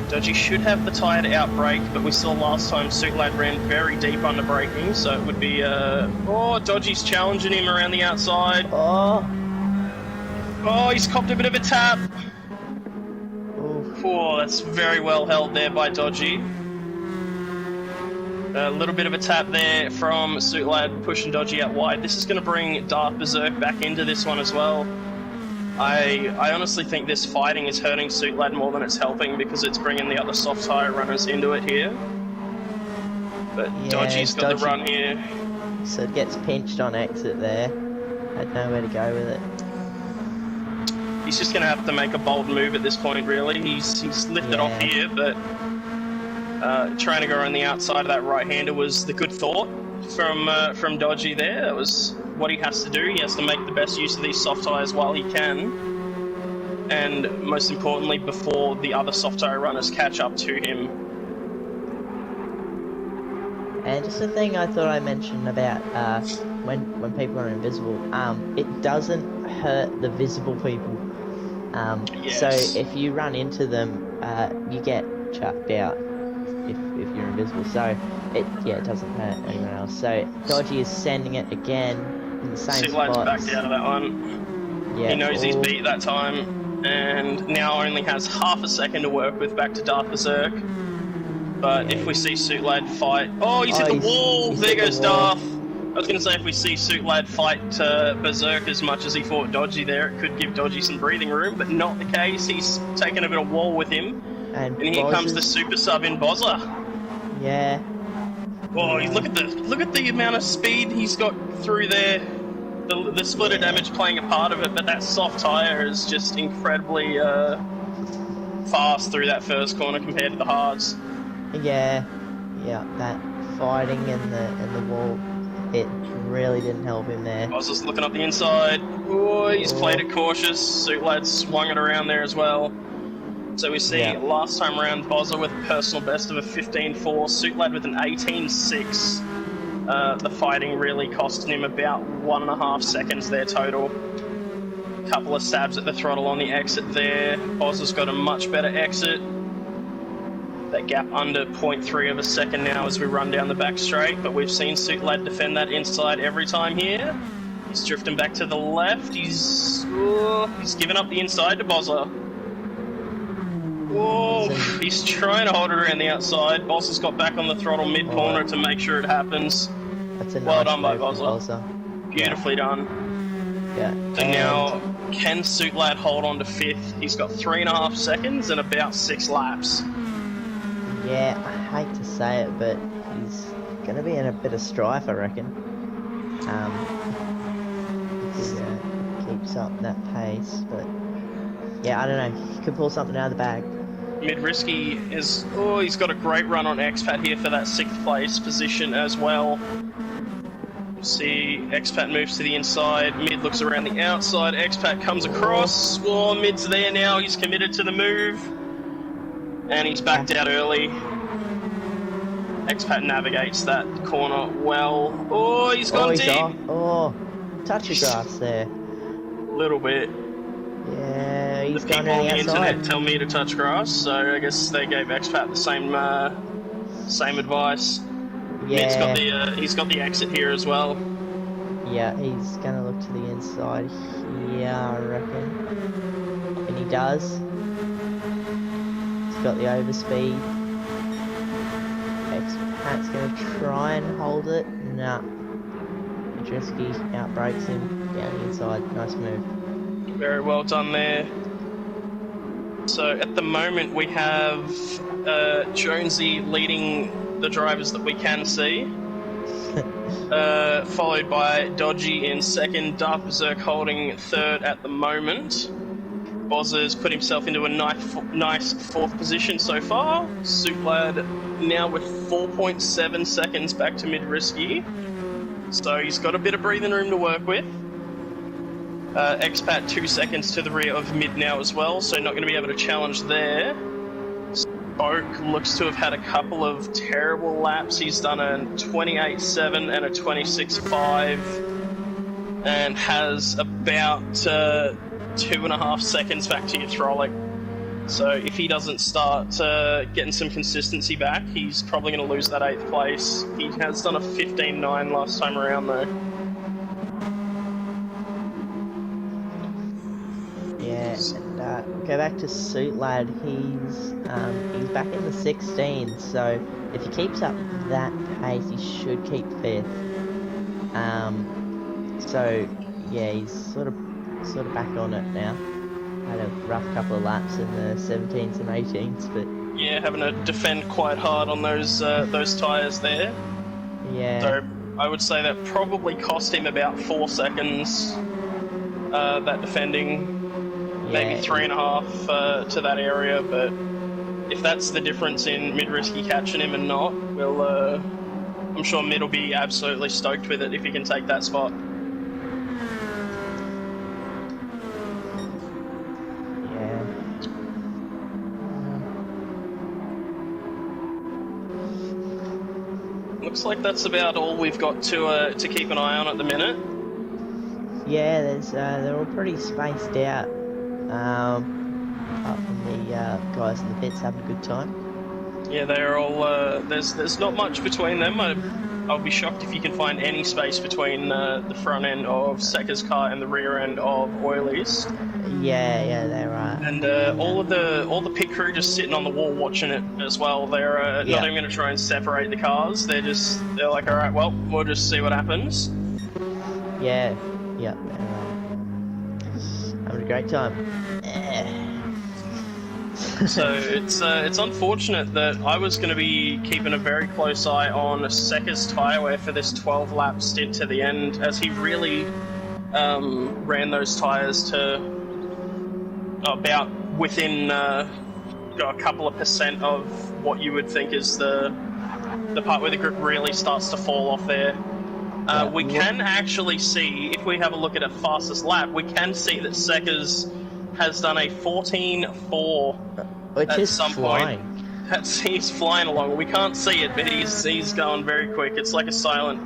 Dodgy should have the tyre to outbrake, but we saw last time Suit Lad ran very deep under braking, so it would be oh, Dodgy's challenging him around the outside. Oh, he's copped a bit of a tap. Oh, that's very well held there by Dodgy. A little bit of a tap there from Suit Lad pushing Dodgy out wide. This is going to bring Darth Berserk back into this one as well. I honestly think this fighting is hurting Suit Lad more than it's helping, because it's bringing the other soft tyre runners into it here. But yeah, Dodgy's got the run here. So it gets pinched on exit there. Had nowhere to go with it. He's just going to have to make a bold move at this point, really. He's lifted off here, but trying to go around the outside of that right-hander was the good thought from Dodgy there. That was what he has to do. He has to make the best use of these soft tyres while he can, and most importantly, before the other soft tyre runners catch up to him. And just a thing I thought I mentioned about when people are invisible, it doesn't hurt the visible people. Yes. So if you run into them, you get chucked out if you're invisible. So it doesn't hurt anyone else. So Dodgy is sending it again in the same Suit Lad's spots. backed out of that one. Yeah, he knows he's beat that time, and now only has half a second to work with back to Darth Berserk. But if we see Suit Lad fight... Oh, he's hit the wall! There goes Darth! I was going to say, if we see Suit Lad fight Berserk as much as he fought Dodgy there, it could give Dodgy some breathing room, but not the case. He's taken a bit of wall with him. And here comes the super sub in Bozza. Yeah. Oh, look at the amount of speed he's got through there. The splitter damage playing a part of it, but that soft tyre is just incredibly fast through that first corner compared to the hards. Yeah, that fighting in the wall, it really didn't help him there. I was just looking up the inside. Oh, he's played it cautious. Suit Lad swung it around there as well. So we see last time around Bozza with a personal best of a 15.4, Suit Lad with an 18.6. The fighting really costing him about 1.5 seconds there total. couple of stabs at the throttle on the exit there. Oz has got a much better exit. That gap under 0.3 of a second now as we run down the back straight, but we've seen Suit Lad defend that inside every time here. He's drifting back to the left. He's given up the inside to Bozza. Whoa, he's trying to hold it around the outside. Bozza's got back on the throttle mid-corner to make sure it happens. That's a well nice done by move from Bozza. Beautifully done. Yeah. So now, can Suit Lad hold on to 5th? He's got 3.5 seconds and about 6 laps. Yeah, I hate to say it, but he's going to be in a bit of strife, I reckon. If he keeps up that pace, but yeah, I don't know. He could pull something out of the bag. Mid-Risky is... Oh, he's got a great run on Expat here for that 6th place position as well. See, Expat moves to the inside, Mid looks around the outside, Expat comes across, oh, Mid's there now, he's committed to the move, and he's backed out early. Expat navigates that corner well. Oh, he's gone deep! Oh, touch of grass there. Little bit. Yeah, he's the gone people on around the the outside. internet tell me to touch grass, so I guess they gave Expat the same advice. Yeah. He's got the exit here as well. Yeah, he's gonna look to the inside here, I reckon. And he does. He's got the overspeed. Expat's gonna try and hold it. Nah. Madriski outbrakes him down the inside. Nice move. Very well done there. So at the moment we have Jonesy leading the drivers that we can see, followed by Dodgy in 2nd, Darth Berserk holding 3rd at the moment. Bozza's put himself into a nice 4th position so far. Suit Lad now with 4.7 seconds back to Mid-Risky, so he's got a bit of breathing room to work with. Expat 2 seconds to the rear of Mid now as well, so not going to be able to challenge there. Spoke looks to have had a couple of terrible laps. He's done a 28.7 and a 26.5 and has about 2.5 seconds back to your Trollic. So if he doesn't start getting some consistency back, he's probably going to lose that 8th place. He has done a 15.9 last time around though. Yeah, and go back to Suit Lad. He's back in the 16, so if he keeps up that pace, he should keep 5th. So yeah, he's sort of back on it now. Had a rough couple of laps in the 17s and 18s, but yeah, having to defend quite hard on those tyres there. Yeah. So I would say that probably cost him about 4 seconds. That defending. Maybe 3.5 to that area, but if that's the difference in Mid-Risky catching him and not, I'm sure Mid will be absolutely stoked with it if he can take that spot. Yeah. Looks like that's about all we've got to keep an eye on at the minute. Yeah, they're all pretty spaced out. Apart from the guys in the pits having a good time. Yeah, they're all. There's not much between them. I'll be shocked if you can find any space between the front end of Sekka's car and the rear end of Oiley's. Yeah, they're right. And all the pit crew just sitting on the wall watching it as well. They're not even going to try and separate the cars. They're like, all right, well, we'll just see what happens. Yeah, they're having a great time. So it's unfortunate that I was going to be keeping a very close eye on Sekka's tyre wear for this 12-lap stint to the end, as he really ran those tyres to about within a couple of percent of what you would think is the part where the grip really starts to fall off there. We can actually see, if we have a look at a fastest lap, we can see that Sekka's has done a 14.4 at some point. He's flying along. We can't see it, but he's going very quick. It's like a silent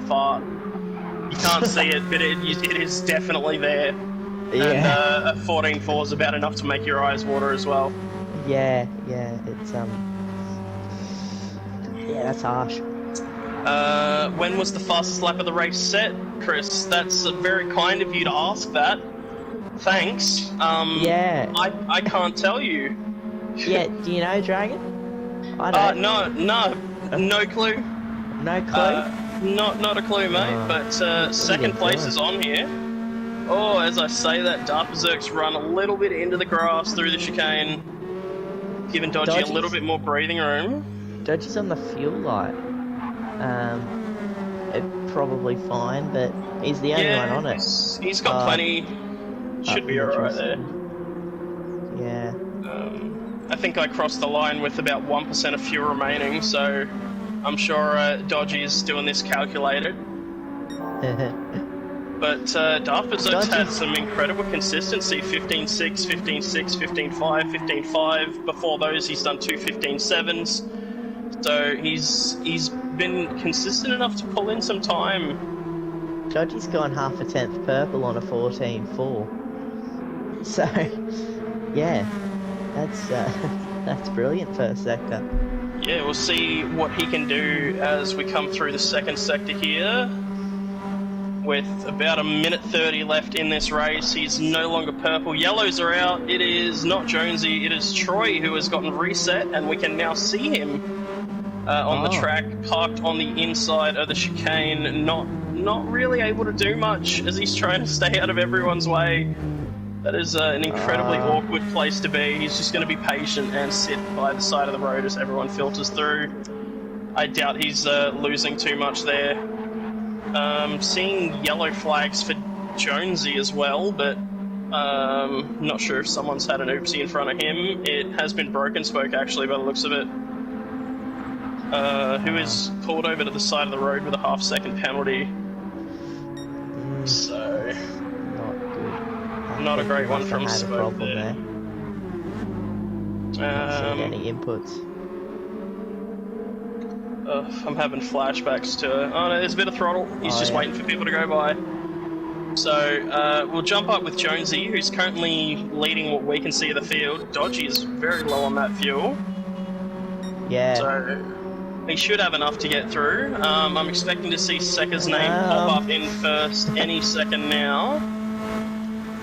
fart. You can't see it, but it is definitely there. Yeah. And a 14.4 is about enough to make your eyes water as well. Yeah, it's yeah, that's harsh. When was the fastest lap of the race set, Chris? That's very kind of you to ask that. Thanks. Yeah. I can't tell you. Yeah, do you know, Dragon? I don't. No clue. No clue? Not a clue, mate. Oh, But what second are you place doing? is on here. Oh, as I say that, Dark Berserk's run a little bit into the grass through the chicane, giving Dodgy a little bit more breathing room. Dodgy's on the fuel light. Probably fine, but he's the only one on it. He's got plenty. Should be alright there. Yeah. I think I crossed the line with about 1% of fuel remaining, so I'm sure Dodgy is doing this calculated. But Darth Berserk's had some incredible consistency. 15.6, 15.6, 15.5, 15.5. Before those, he's done 2 15.7s. So he's been consistent enough to pull in some time. Dodgy's gone half a tenth purple on a 14.4. So, yeah, that's brilliant first sector. Yeah, we'll see what he can do as we come through the second sector here. With about 1:30 left in this race, he's no longer purple. Yellows are out. It is not Jonesy, it is Troy who has gotten reset, and we can now see him on the track, parked on the inside of the chicane, not really able to do much as he's trying to stay out of everyone's way. That is an incredibly awkward place to be. He's just going to be patient and sit by the side of the road as everyone filters through. I doubt he's losing too much there. Seeing yellow flags for Jonesy as well, but not sure if someone's had an oopsie in front of him. It has been Broken Spoke, actually, by the looks of it. Who is pulled over to the side of the road with a half-second penalty. So, not a great one from Spoke there. Not seeing any inputs. I'm having flashbacks to... Oh no, there's a bit of throttle. He's just waiting for people to go by. So, we'll jump up with Jonesy, who's currently leading what we can see of the field. Dodgy is very low on that fuel. Yeah. So, he should have enough to get through. I'm expecting to see Sekka's name pop up in first any second now.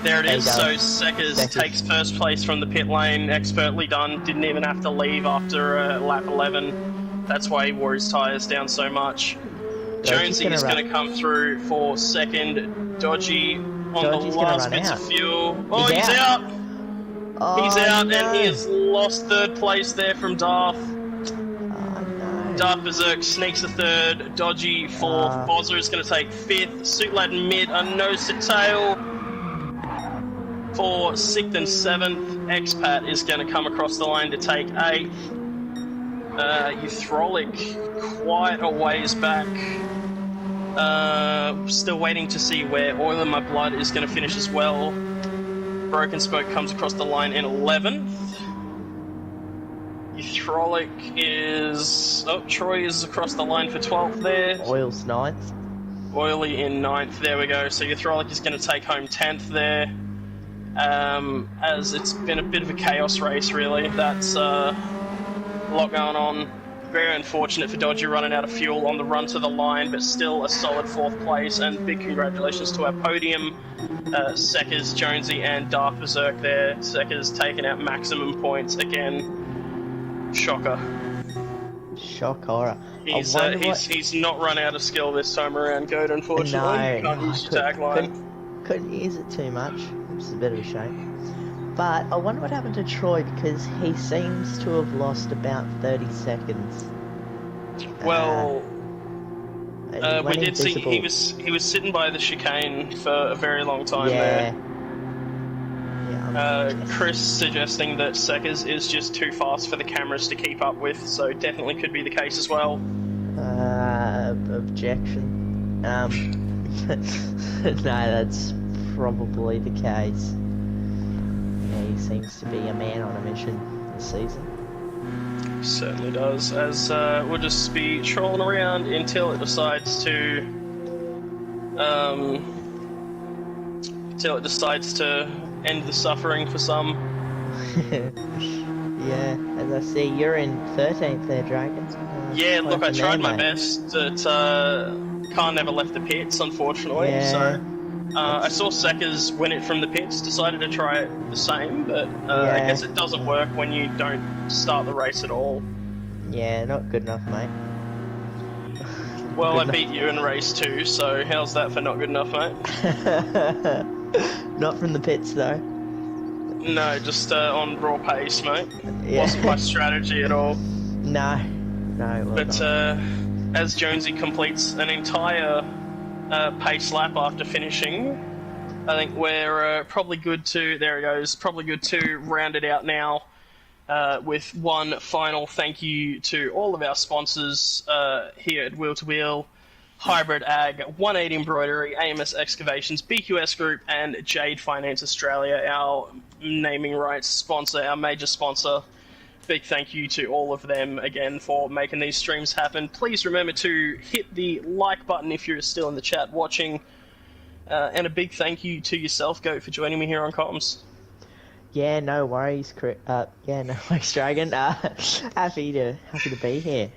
There it is. So Sekka's takes first place from the pit lane. Expertly done. Didn't even have to leave after lap 11. That's why he wore his tyres down so much. Jonesy is going to come through for second. Dodgy on the last bits of fuel. Oh, he's out! He's out, and he has lost third place there from Darth. Darth Berserk sneaks a third. Dodgy fourth. Bozza is going to take fifth. Suitlad mid, a nose to tail. For sixth and seventh, Expat is going to come across the line to take eighth. Euthrolic quite a ways back. Still waiting to see where Oil in My Blood is going to finish as well. Broken Spoke comes across the line in 11th. Euthrolic is... Oh, Troy is across the line for 12th there. Oil's 9th. Oily in 9th, there we go. So Euthrolic is going to take home 10th there. As it's been a bit of a chaos race, really. That's a lot going on. Very unfortunate for Dodgy running out of fuel on the run to the line, but still a solid 4th place, and big congratulations to our podium. Sekka's, Jonesy, and Darth Berserk there. Sekka's taken out maximum points again. Shocker. Shock horror. He's not run out of skill this time around, Goat, unfortunately. No, Can't use your tagline. Couldn't use it too much, which is a bit of a shame. But I wonder what happened to Troy, because he seems to have lost about 30 seconds. Well, we did see he was sitting by the chicane for a very long time there. Chris suggesting that Sekka's is just too fast for the cameras to keep up with, so definitely could be the case as well. Objection. No, that's probably the case. Yeah, he seems to be a man on a mission this season. Certainly does, as we'll just be trolling around until it decides to till it decides to end the suffering for some. Yeah, as I see, you're in 13th there, Dragon. Yeah, look, I hoping tried there, my mate. best. Car never left the pits, unfortunately. Yeah, So I that's- saw Seckers win it from the pits. Decided to try it the same, but I Yeah. guess it doesn't work when you don't start the race at all. Yeah, not good enough, mate. Well, Good I enough. beat you in race 2, so how's that for not good enough, mate? Not from the pits, though. No, just on raw pace, mate. Yeah. Wasn't my strategy at all. No, it was But not. as Jonesy completes an entire pace lap after finishing, I think we're probably good to, there he goes, probably good to round it out now with one final thank you to all of our sponsors here at Wheel to Wheel, Hybrid Ag, 180 Embroidery, AMS Excavations, BQS Group, and Jade Finance Australia, our naming rights sponsor, our major sponsor. Big thank you to all of them again for making these streams happen. Please remember to hit the like button if you're still in the chat watching. And a big thank you to yourself, Goat, for joining me here on Comms. Yeah, no worries, no worries, Dragon. Happy to be here.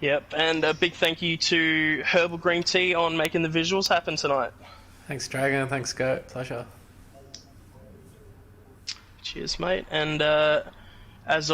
Yep, and a big thank you to Herbal Green Tea on making the visuals happen tonight. Thanks, Dragon. Thanks, Goat. Pleasure. Cheers, mate. And as